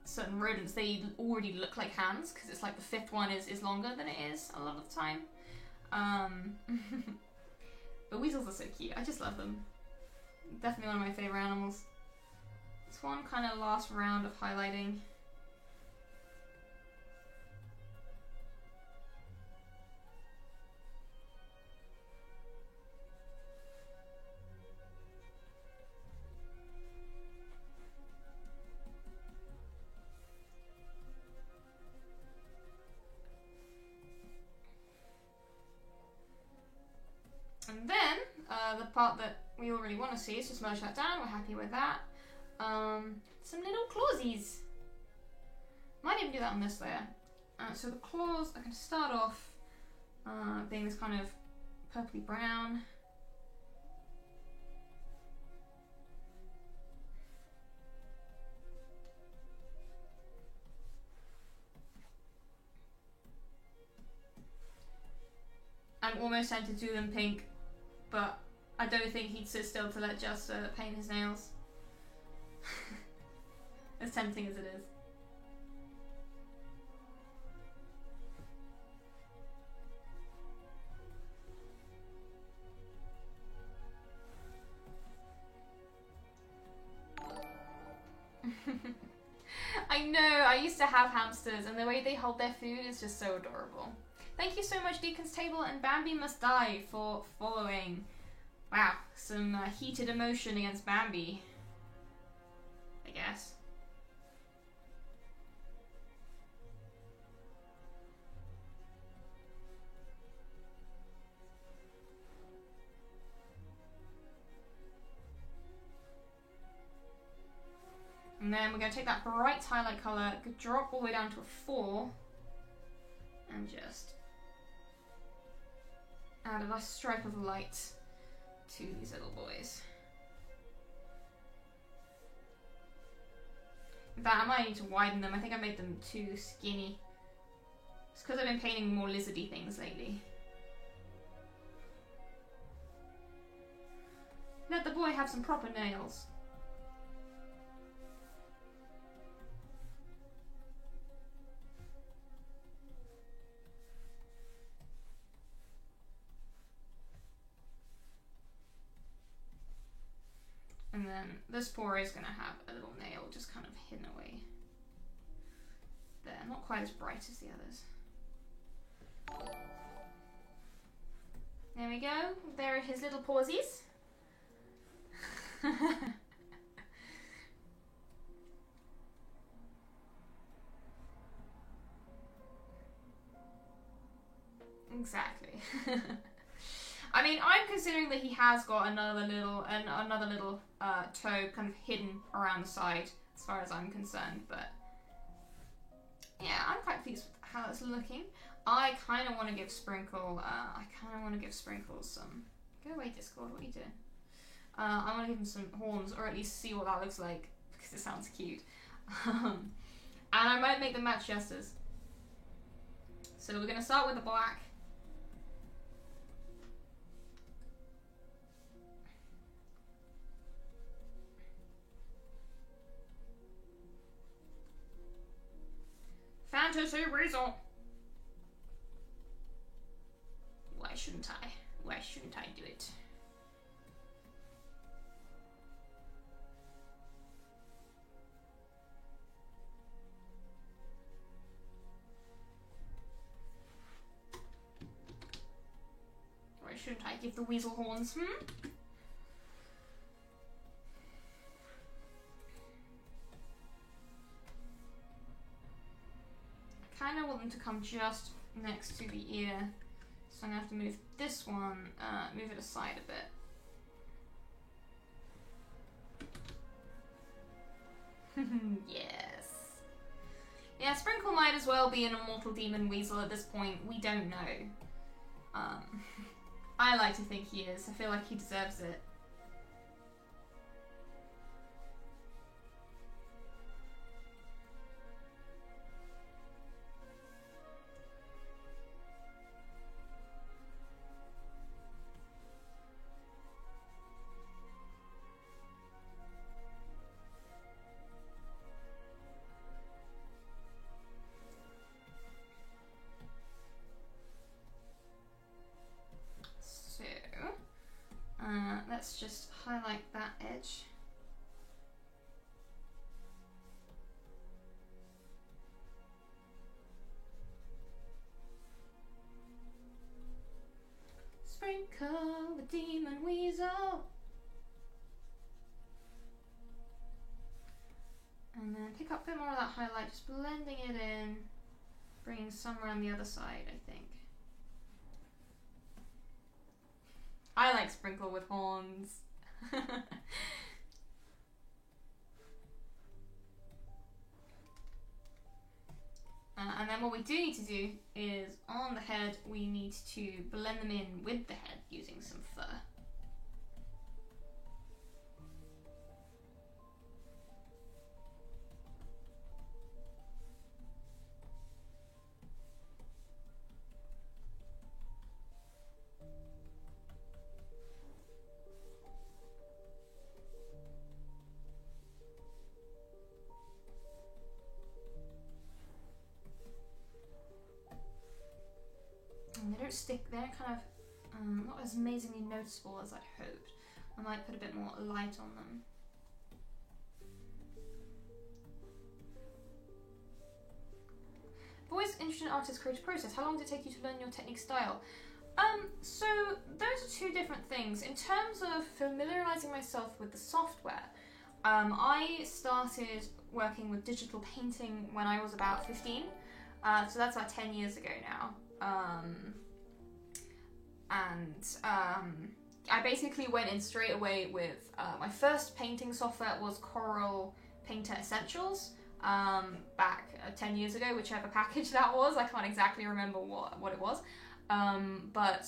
certain rodents, they already look like hands because it's like the 5th one is longer than it is a lot of the time. But weasels are so cute. I just love them. Definitely one of my favourite animals. This one kind of last round of highlighting. And then, the part that we all really want to see is just merge that down. We're happy with that. Some little clawsies. Might even do that on this layer. So the claws are going to start off being this kind of purpley brown. I'm almost tempted to do them pink, but I don't think he'd sit still to let Just paint his nails. As tempting as it is. I know, I used to have hamsters and the way they hold their food is just so adorable. Thank you so much, Deacon's Table and Bambi Must Die, for following. Wow, some heated emotion against Bambi, I guess. And then we're going to take that bright highlight colour, drop all the way down to a 4, and just add a nice stripe of light to these little boys. In fact, I might need to widen them. I think I made them too skinny. It's because I've been painting more lizardy things lately. Let the boy have some proper nails. And then this paw is going to have a little nail just kind of hidden away there. Not quite as bright as the others. There we go. There are his little pawsies. Exactly. I mean, I'm considering that he has got another little toe kind of hidden around the side, as far as I'm concerned. But yeah, I'm quite pleased with how it's looking. I kind of want to give Sprinkle. Some. Go away, Discord. What are you doing? I want to give him some horns, or at least see what that looks like, because it sounds cute. And I might make them match jesters. So we're gonna start with the black. Fantasy Weasel. Why shouldn't I? Why shouldn't I do it? Why shouldn't I give the weasel horns, I kind of want them to come just next to the ear, so I'm going to have to move this one, move it aside a bit. Yes. Yeah, Sprinkle might as well be an immortal demon weasel at this point. We don't know. I like to think he is. I feel like he deserves it. Let's just highlight that edge. Sprinkle the demon weasel. And then pick up a bit more of that highlight, just blending it in, bringing some around the other side, I think. I like Sprinkle with horns. And then what we do need to do is, on the head, we need to blend them in with the head using some fur. They don't stick, they're kind of not as amazingly noticeable as I'd hoped. I might put a bit more light on them. I've always interested in artists' creative process. How long did it take you to learn your technique style? So those are two different things. In terms of familiarizing myself with the software, I started working with digital painting when I was about 15. So that's about 10 years ago now. I basically went in straight away with my first painting software was Corel Painter Essentials back 10 years ago, whichever package that was. I can't exactly remember what it was, but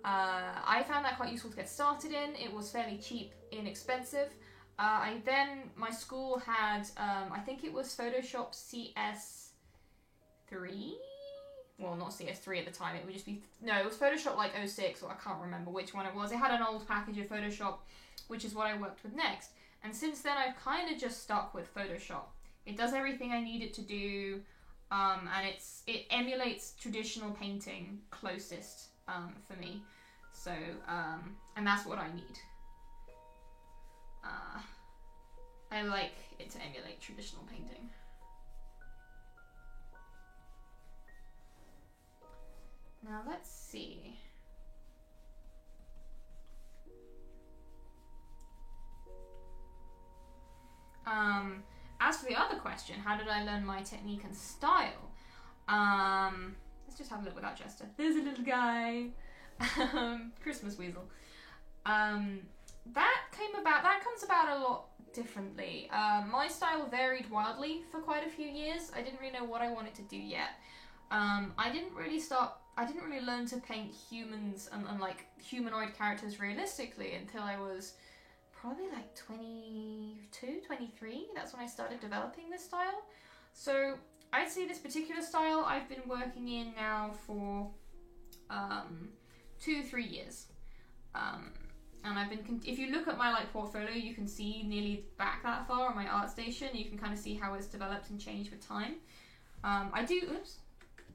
I found that quite useful to get started in. It was fairly cheap, inexpensive. My school had I think it was Photoshop CS3. Well, not CS3 at the time, it would just be... No, it was Photoshop like 06, or I can't remember which one it was. It had an old package of Photoshop, which is what I worked with next. And since then, I've kind of just stuck with Photoshop. It does everything I need it to do, and it emulates traditional painting closest for me. So, and that's what I need. I like it to emulate traditional painting. Now let's see. question. How did I learn my technique and style? Let's just have a look without Jester. There's a little guy. Christmas Weasel. That comes about a lot differently. My style varied wildly for quite a few years. I didn't really know what I wanted to do yet. I didn't really learn to paint humans and like humanoid characters realistically until I was probably like 22, 23. That's when I started developing this style. So I'd say this particular style I've been working in now for 2-3 years. And I've been, if you look at my like portfolio, you can see nearly back that far on my ArtStation. You can kind of see how it's developed and changed with time. Oops,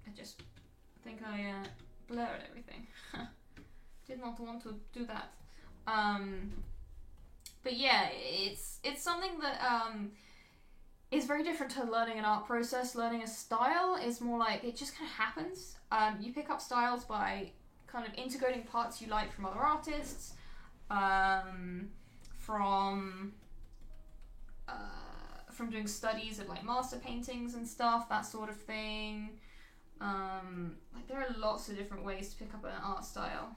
I just think I blurred everything. Did not want to do that. But yeah, it's something that is very different to learning an art process. Learning a style is more like, it just kind of happens. You pick up styles by kind of integrating parts you like from other artists, from doing studies of like master paintings and stuff, that sort of thing. Like there are lots of different ways to pick up an art style.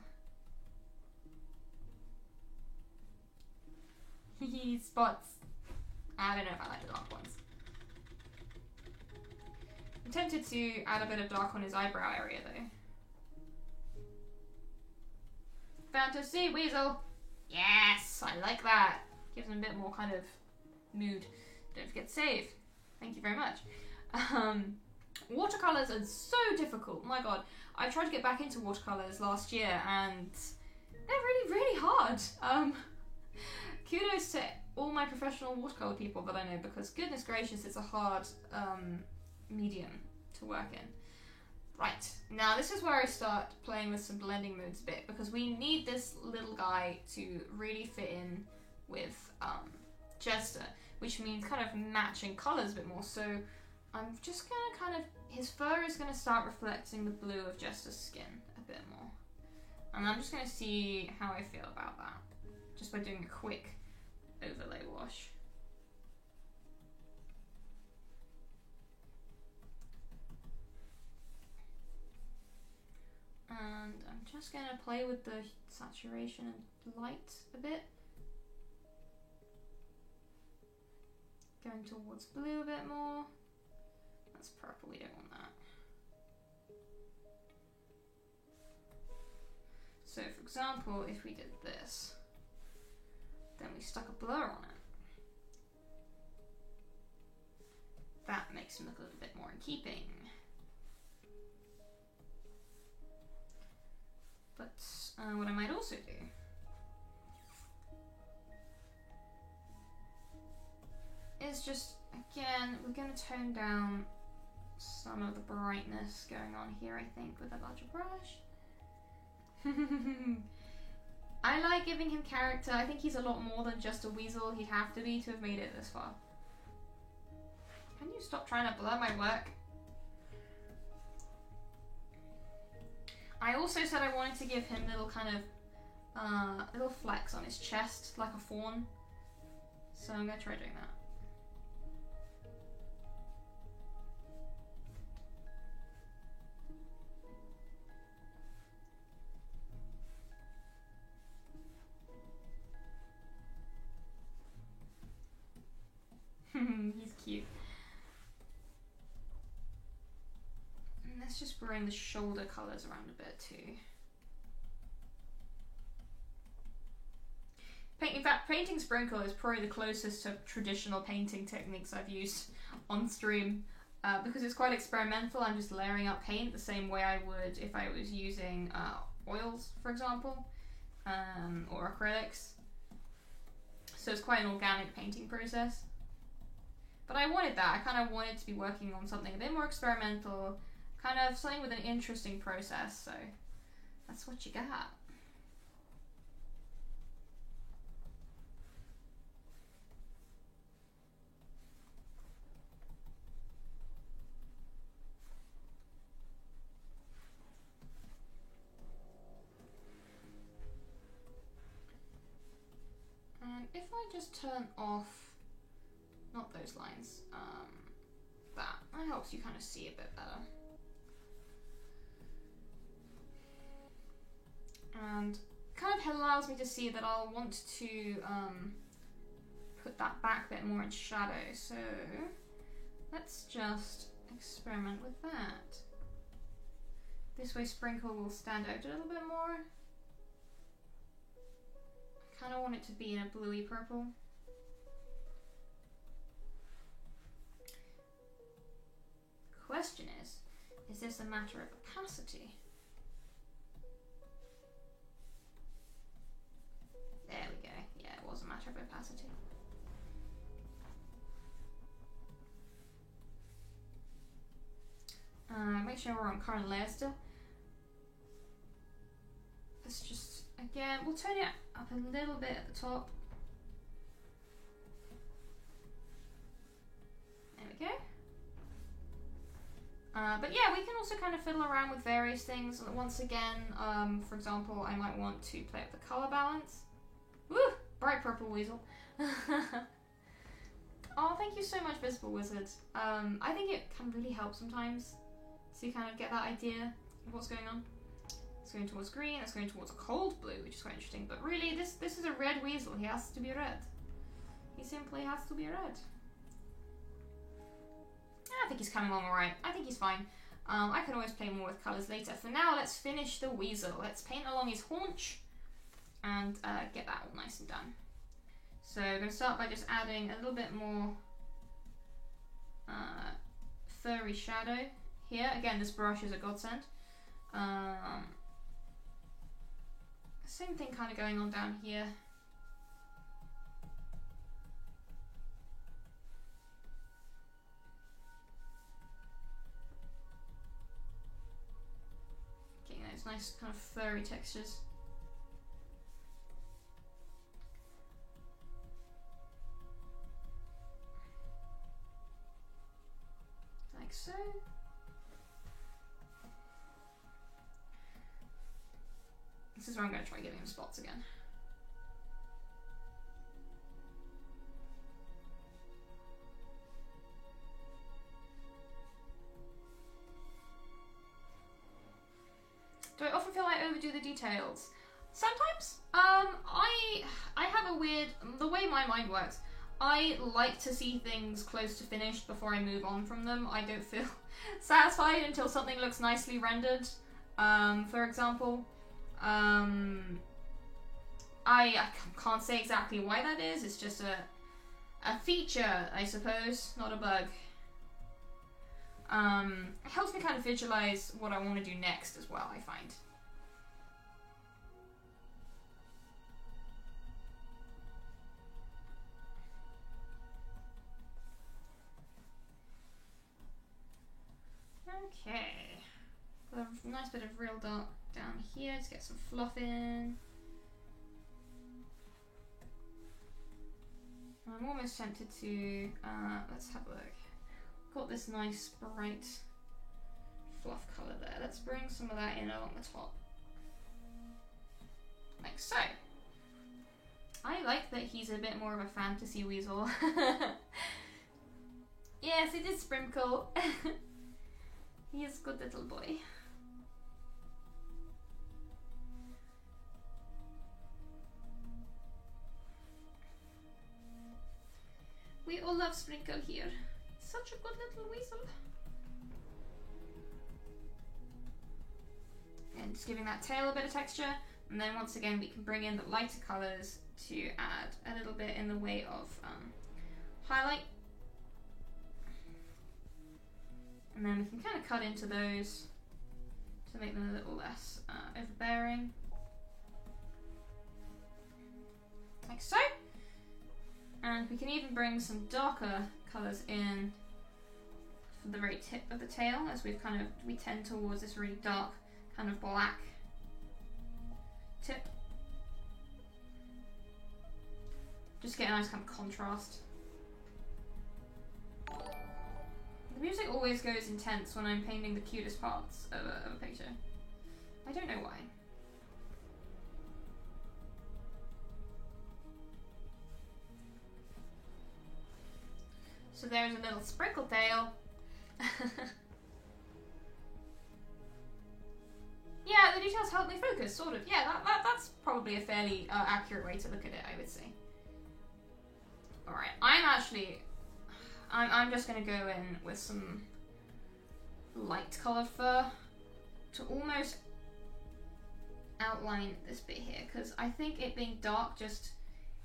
Spots. I don't know if I like the dark ones. I'm tempted to add a bit of dark on his eyebrow area though. Fantasy Weasel! Yes! I like that. Gives him a bit more kind of mood. Don't forget to save. Thank you very much. Watercolors are so difficult. My god. I tried to get back into watercolors last year and they're really, really hard. Kudos to all my professional watercolor people that I know, because goodness gracious, it's a hard medium to work in. Right, now this is where I start playing with some blending modes a bit, because we need this little guy to really fit in with Jester, which means kind of matching colours a bit more. So I'm just gonna his fur is gonna start reflecting the blue of Jester's skin a bit more. And I'm just gonna see how I feel about that, just by doing a quick overlay wash. And I'm just going to play with the saturation and light a bit. Going towards blue a bit more. That's purple, we don't want that. So for example, if we did this, then we stuck a blur on it. That makes him look a little bit more in keeping. But what I might also do is just, again, we're going to tone down some of the brightness going on here, I think, with a larger brush. I like giving him character. I think he's a lot more than just a weasel. He'd have to be to have made it this far. Can you stop trying to blur my work? I also said I wanted to give him little kind of little flecks on his chest, like a fawn. So I'm gonna try doing that. He's cute. And let's just bring the shoulder colours around a bit too. In fact, painting sprinkle is probably the closest to traditional painting techniques I've used on stream, because it's quite experimental. I'm just layering up paint the same way I would if I was using oils, for example, or acrylics. So it's quite an organic painting process. But I wanted that. I kind of wanted to be working on something a bit more experimental, kind of something with an interesting process, so that's what you got. And if I just turn off, not those lines, helps you kind of see a bit better. And kind of allows me to see that I'll want to put that back bit more in shadow. So let's just experiment with that. This way Sprinkle will stand out a little bit more. I kind of want it to be in a bluey purple. Question is this a matter of opacity? There we go. Yeah, it was a matter of opacity. Make sure we're on current layer still. Let's just, again, we'll turn it up a little bit at the top. There we go. But yeah, we can also kind of fiddle around with various things. Once again, for example, I might want to play with the color balance. Woo! Bright purple weasel. Oh, thank you so much, Visible Wizard. I think it can really help sometimes to kind of get that idea of what's going on. It's going towards green, it's going towards a cold blue, which is quite interesting. But really, this is a red weasel. He has to be red. He simply has to be red. I think he's coming along alright. I think he's fine. I can always play more with colours later. For now, let's finish the weasel. Let's paint along his haunch and get that all nice and done. So I'm going to start by just adding a little bit more furry shadow here. Again, this brush is a godsend. Same thing kind of going on down here. Getting those nice kind of furry textures. Like so. This is where I'm going to try giving him spots again. Do I often feel I overdo the details? Sometimes. I have a weird, the way my mind works, I like to see things close to finished before I move on from them. I don't feel satisfied until something looks nicely rendered. For example, I can't say exactly why that is. It's just a feature, I suppose, not a bug. It helps me kind of visualize what I want to do next as well, I find. Okay. Got a nice bit of real dark down here. Let's get some fluff in. I'm almost tempted to, let's have a look. Got this nice bright fluff colour there. Let's bring some of that in along the top. Like so. I like that he's a bit more of a fantasy weasel. Yes, it is Sprinkle. He is a good little boy. We all love Sprinkle here. Such a good little weasel. And just giving that tail a bit of texture. And then once again we can bring in the lighter colours to add a little bit in the way of highlight. And then we can kind of cut into those to make them a little less overbearing. Like so. And we can even bring some darker colours in for the very tip of the tail, as we tend towards this really dark kind of black tip. Just get a nice kind of contrast. The music always goes intense when I'm painting the cutest parts of a picture. I don't know why. So there's a little Sprinkle tail. Yeah, the details help me focus, sort of. Yeah, that's probably a fairly accurate way to look at it, I would say. Alright, I'm just gonna go in with some light coloured fur to almost outline this bit here, because I think it being dark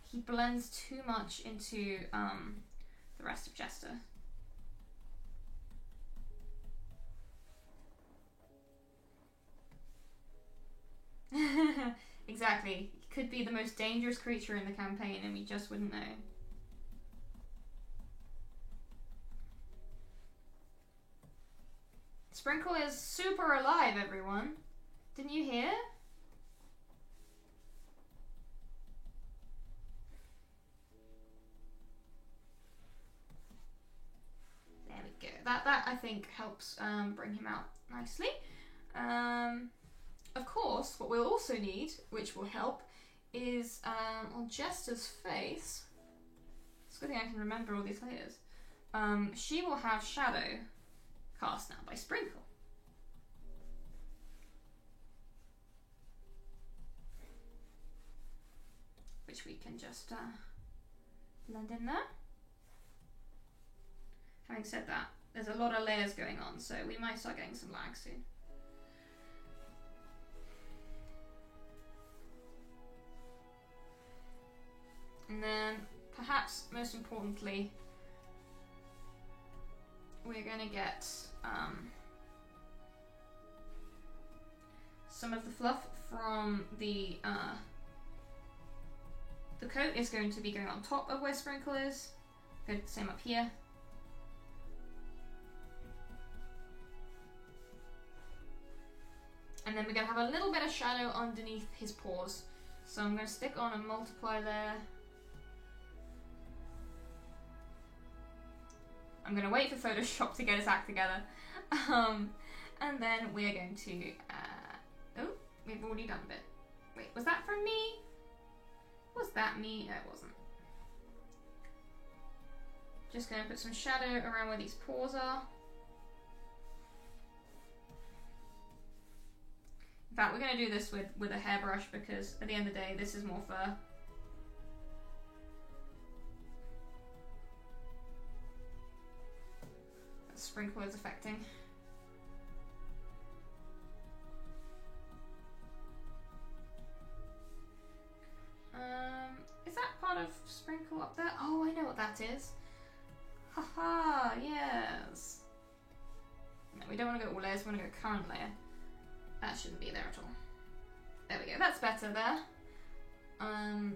he blends too much into the rest of Jester. Exactly. He could be the most dangerous creature in the campaign and we just wouldn't know. Sprinkle is super alive, everyone. Didn't you hear? There we go. That I think helps bring him out nicely. Of course, what we'll also need, which will help, is on Jester's face. It's a good thing I can remember all these layers. She will have shadow cast now by Sprinkle. Which we can just blend in there. Having said that, there's a lot of layers going on, so we might start getting some lag soon. And then, perhaps most importantly, we're going to get some of the fluff from the coat is going to be going on top of where Sprinkle is. Good, same up here. And then we're going to have a little bit of shadow underneath his paws. So I'm going to stick on a multiply layer. I'm going to wait for Photoshop to get his act together. And then we're going to... oh, we've already done a bit. Wait, was that from me? Was that me? No, it wasn't. Just going to put some shadow around where these paws are. In fact, we're going to do this with a hairbrush because at the end of the day, this is more fur. That Sprinkle is affecting. Is that part of Sprinkle up there? Oh, I know what that is. Haha, yes. No, we don't want to go all layers, we want to go current layer. That shouldn't be there at all. There we go, that's better there. Then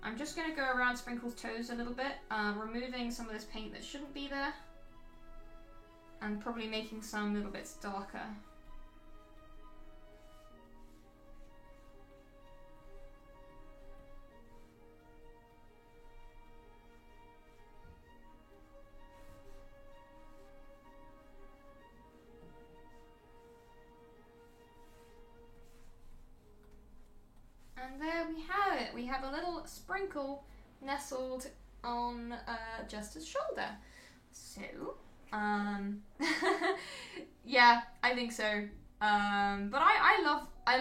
I'm just going to go around Sprinkle's toes a little bit, removing some of this paint that shouldn't be there, and probably making some little bits darker. And there we have it. We have a little Sprinkle nestled on Jester's shoulder. So, yeah, I think so. But I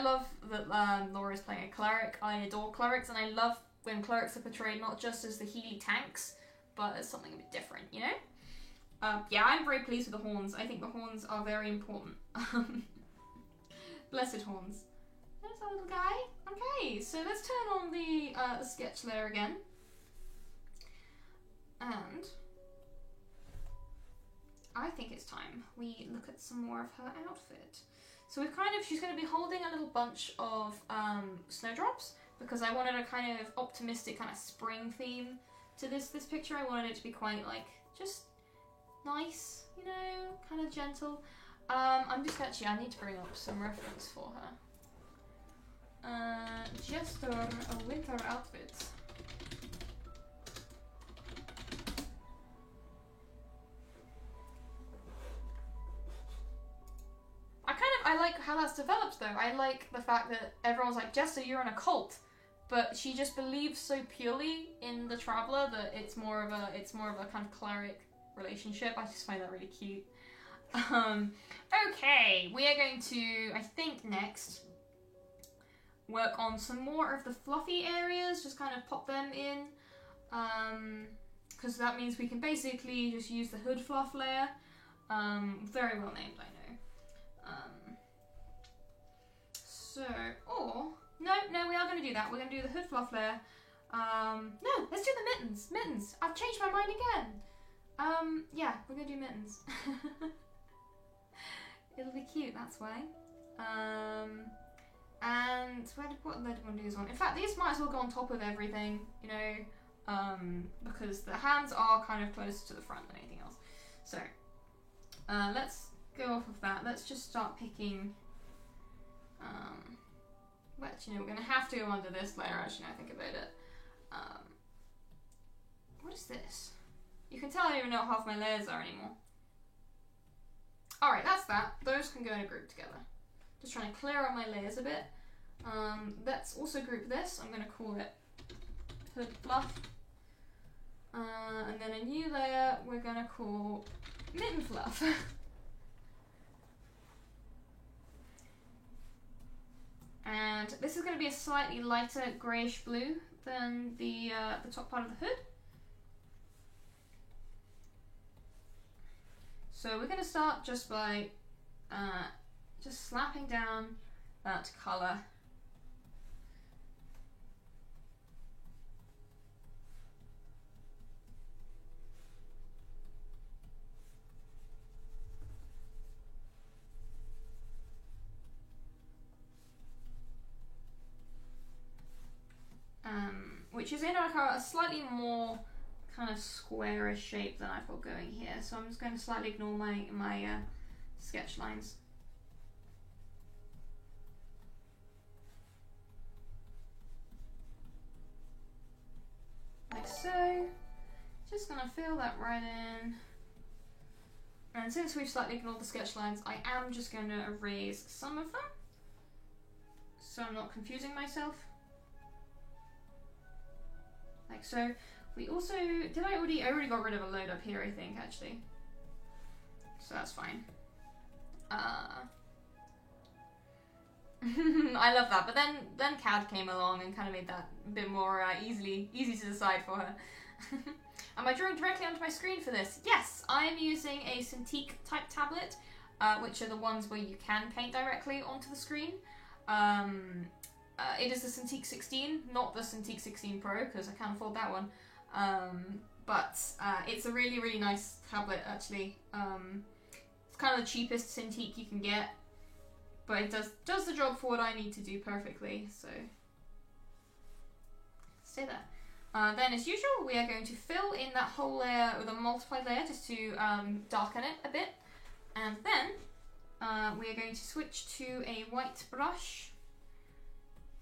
love that Laura's playing a cleric. I adore clerics, and I love when clerics are portrayed not just as the Healy tanks, but as something a bit different, you know? Yeah, I'm very pleased with the horns. I think the horns are very important. Blessed horns. There's our little guy. Okay, so let's turn on the sketch layer again. And I think it's time we look at some more of her outfit. So she's going to be holding a little bunch of snowdrops because I wanted a kind of optimistic kind of spring theme to this picture. I wanted it to be quite like just nice, you know, kind of gentle. I need to bring up some reference for her. Jester, a winter outfit. I like how that's developed though. I like the fact that everyone's like, Jester, you're in a cult, but she just believes so purely in the Traveler that it's more of a kind of cleric relationship. I just find that really cute. Okay, we are going to, I think next, work on some more of the fluffy areas, just kind of pop them in, because that means we can basically just use the hood fluff layer. Very well named, I know. No, we are going to do that. We're going to do the hood fluff layer. No, let's do the mittens. Mittens. I've changed my mind again. Yeah, we're going to do mittens. It'll be cute, that's why. And what lead one do this on? In fact, these might as well go on top of everything, you know, because the hands are kind of closer to the front than anything else. So, let's go off of that. Let's just start picking. Well, actually, no, we're going to have to go under this layer, actually, now I think about it. What is this? You can tell I don't even know what half my layers are anymore. Alright, that's that. Those can go in a group together. Just trying to clear out my layers a bit. Let's also group this. I'm going to call it hood fluff. And then a new layer we're going to call mitten fluff. And this is going to be a slightly lighter greyish blue than the top part of the hood. So we're going to start just by just slapping down that colour. Which is in a slightly more kind of squarish shape than I've got going here. So I'm just going to slightly ignore my sketch lines. Like so. Just going to fill that right in. And since we've slightly ignored the sketch lines, I am just going to erase some of them, so I'm not confusing myself. Like so. We also, I already got rid of a load up here, I think, actually. So that's fine. I love that, but then CAD came along and kind of made that a bit more easy to decide for her. Am I drawing directly onto my screen for this? Yes, I am using a Cintiq type tablet, which are the ones where you can paint directly onto the screen. It is the Cintiq 16, not the Cintiq 16 Pro, because I can't afford that one. But it's a really, really nice tablet, actually. It's kind of the cheapest Cintiq you can get, but it does the job for what I need to do perfectly, so stay there. Then, as usual, we are going to fill in that whole layer with a multiplied layer just to darken it a bit. And then we are going to switch to a white brush.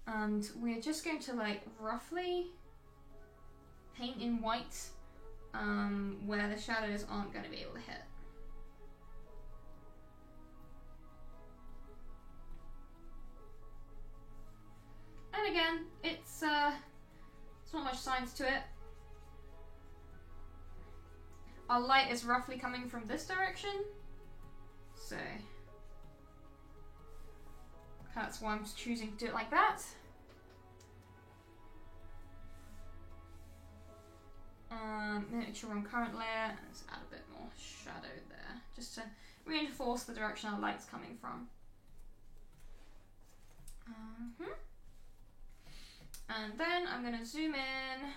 And we're just going to, like, roughly paint in white where the shadows aren't going to be able to hit. And again, it's not much science to it. Our light is roughly coming from this direction, so that's why I'm choosing to do it like that. Make sure we're on current layer, and let's add a bit more shadow there, just to reinforce the direction our light's coming from. And then I'm going to zoom in.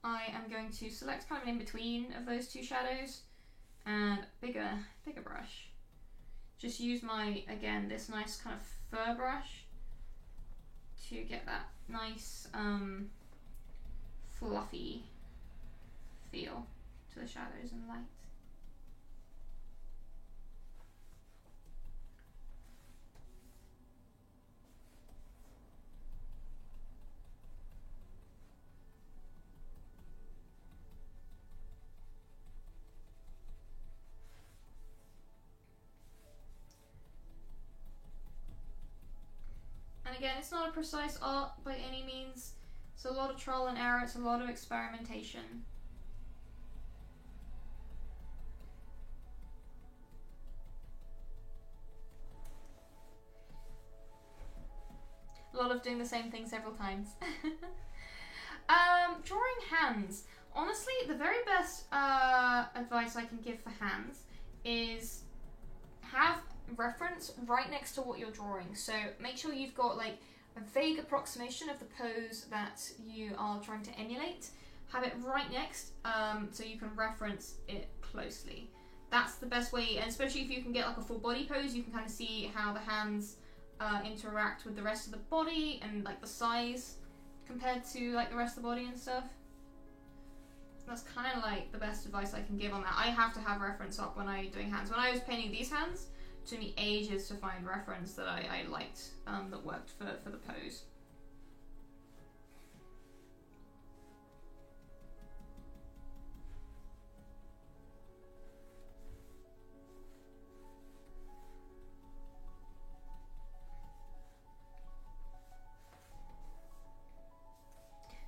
I am going to select kind of in between of those two shadows, and bigger brush. Just use again, this nice kind of fur brush to get that nice fluffy feel to the shadows and light. And again, it's not a precise art by any means. It's a lot of trial and error, it's a lot of experimentation. love doing the same thing several times. Drawing hands. Honestly, the very best advice I can give for hands is have reference right next to what you're drawing. So make sure you've got like a vague approximation of the pose that you are trying to emulate. Have it right next so you can reference it closely. That's the best way, and especially if you can get like a full body pose, you can kind of see how the hands interact with the rest of the body and like the size compared to like the rest of the body and stuff. That's kind of like the best advice I can give on that. I have to have reference up when I'm doing hands. When I was painting these hands, it took me ages to find reference that I liked that worked for the pose.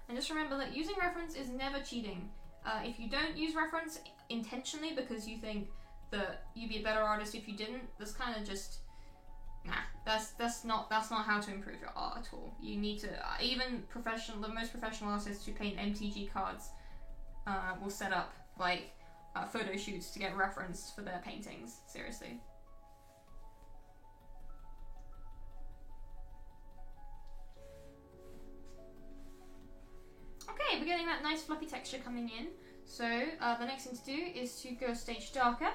And just remember that using reference is never cheating. If you don't use reference intentionally because you think that you'd be a better artist if you didn't, that's kind of just, nah. That's not how to improve your art at all. You need to even the most professional artists who paint MTG cards will set up like photo shoots to get referenced for their paintings. Seriously. Okay, we're getting that nice fluffy texture coming in. So the next thing to do is to go a stage darker.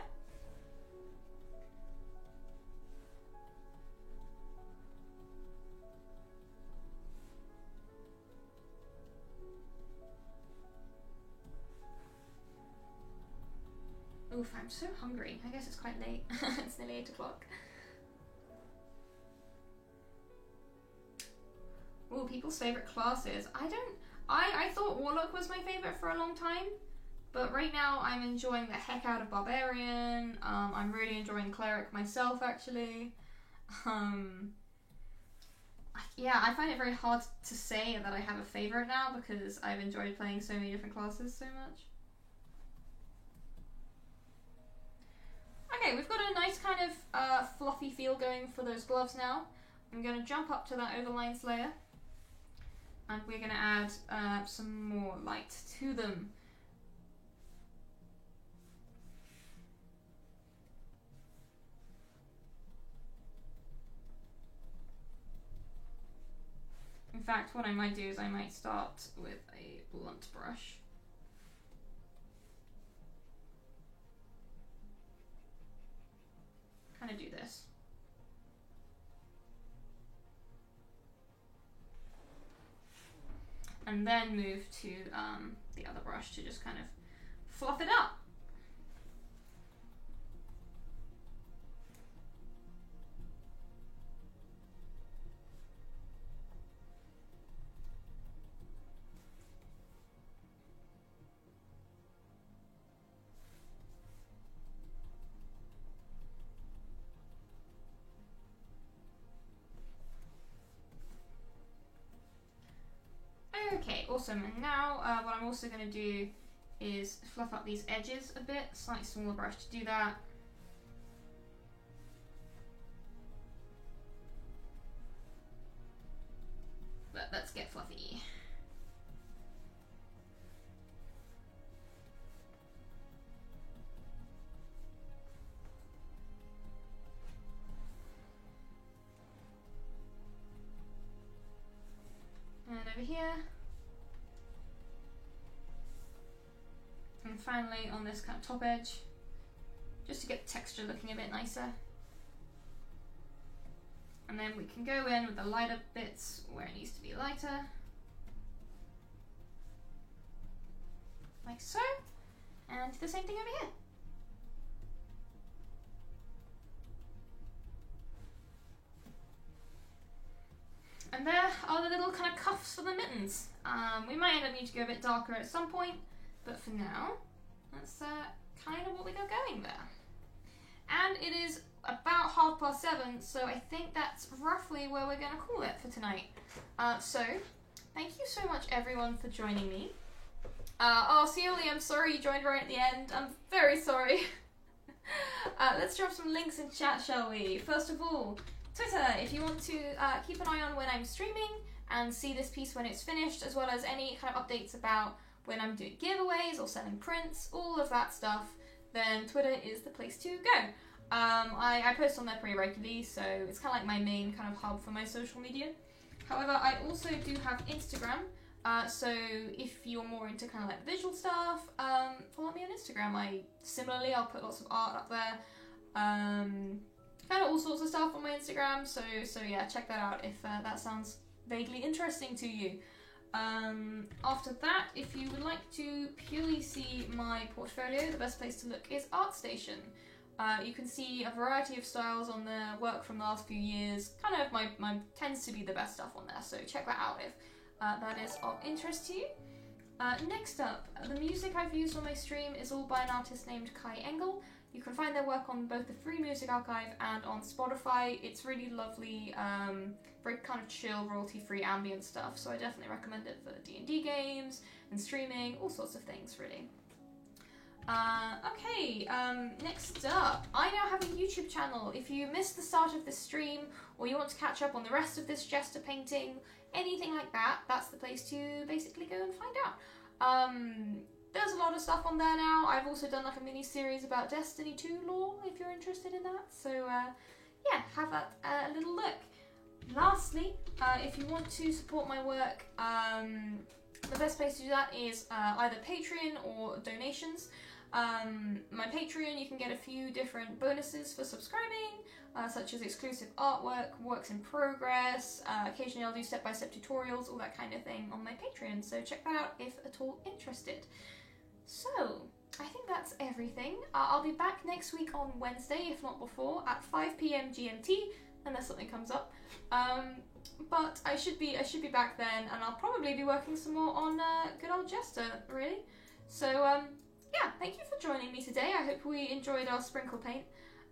Oof, I'm so hungry. I guess it's quite late. It's nearly 8 o'clock. Ooh, people's favourite classes. I thought Warlock was my favourite for a long time, but right now I'm enjoying the heck out of Barbarian. I'm really enjoying Cleric myself, actually. Yeah, I find it very hard to say that I have a favourite now because I've enjoyed playing so many different classes so much. Okay, we've got a nice kind of fluffy feel going for those gloves now. I'm going to jump up to that overlines layer. And we're going to add some more light to them. In fact, what I might do is I might start with a blunt brush. Kind of do this. And then move to the other brush to just kind of fluff it up. Okay, awesome. And now what I'm also going to do is fluff up these edges a bit, slightly smaller brush to do that. But let's get fluffy. And over here. And finally on this kind of top edge, just to get the texture looking a bit nicer. And then we can go in with the lighter bits where it needs to be lighter. Like so. And the same thing over here. And there are the little kind of cuffs for the mittens. We might end up needing to go a bit darker at some point, but for now, that's kind of what we got going there. And it is about 7:30, so I think that's roughly where we're going to call it for tonight. So, thank you so much everyone for joining me. Cioli, I'm sorry you joined right at the end. I'm very sorry. Let's drop some links in chat, shall we? First of all, Twitter, if you want to keep an eye on when I'm streaming, and see this piece when it's finished, as well as any kind of updates about when I'm doing giveaways or selling prints, all of that stuff, then Twitter is the place to go. I post on there pretty regularly, so it's kind of like my main kind of hub for my social media. However, I also do have Instagram, so if you're more into kind of like visual stuff, follow me on Instagram. I'll put lots of art up there, kind of all sorts of stuff on my Instagram, so yeah, check that out if that sounds vaguely interesting to you. After that, if you would like to purely see my portfolio, the best place to look is ArtStation. You can see a variety of styles on the work from the last few years. Kind of my tends to be the best stuff on there, so check that out if that is of interest to you. Next up, the music I've used on my stream is all by an artist named Kai Engel. You can find their work on both the Free Music Archive and on Spotify. It's really lovely, very kind of chill, royalty-free ambient stuff, so I definitely recommend it for D&D games and streaming, all sorts of things, really. Next up, I now have a YouTube channel. If you missed the start of this stream, or you want to catch up on the rest of this Jester painting, anything like that, that's the place to basically go and find out. There's a lot of stuff on there now. I've also done like a mini-series about Destiny 2 lore, if you're interested in that. So, yeah, have that a little look. Lastly, if you want to support my work, the best place to do that is either Patreon or donations. My Patreon, you can get a few different bonuses for subscribing, such as exclusive artwork, works in progress, occasionally I'll do step-by-step tutorials, all that kind of thing on my Patreon, so check that out if at all interested. So, I think that's everything. I'll be back next week on Wednesday, if not before, at 5 PM GMT, unless something comes up. But I should be back then, and I'll probably be working some more on good old Jester, really. So, yeah, thank you for joining me today. I hope we enjoyed our sprinkle paint.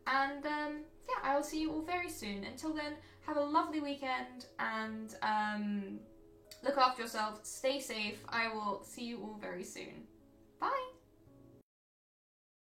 And, yeah, I will see you all very soon. Until then, have a lovely weekend, and look after yourself, stay safe. I will see you all very soon.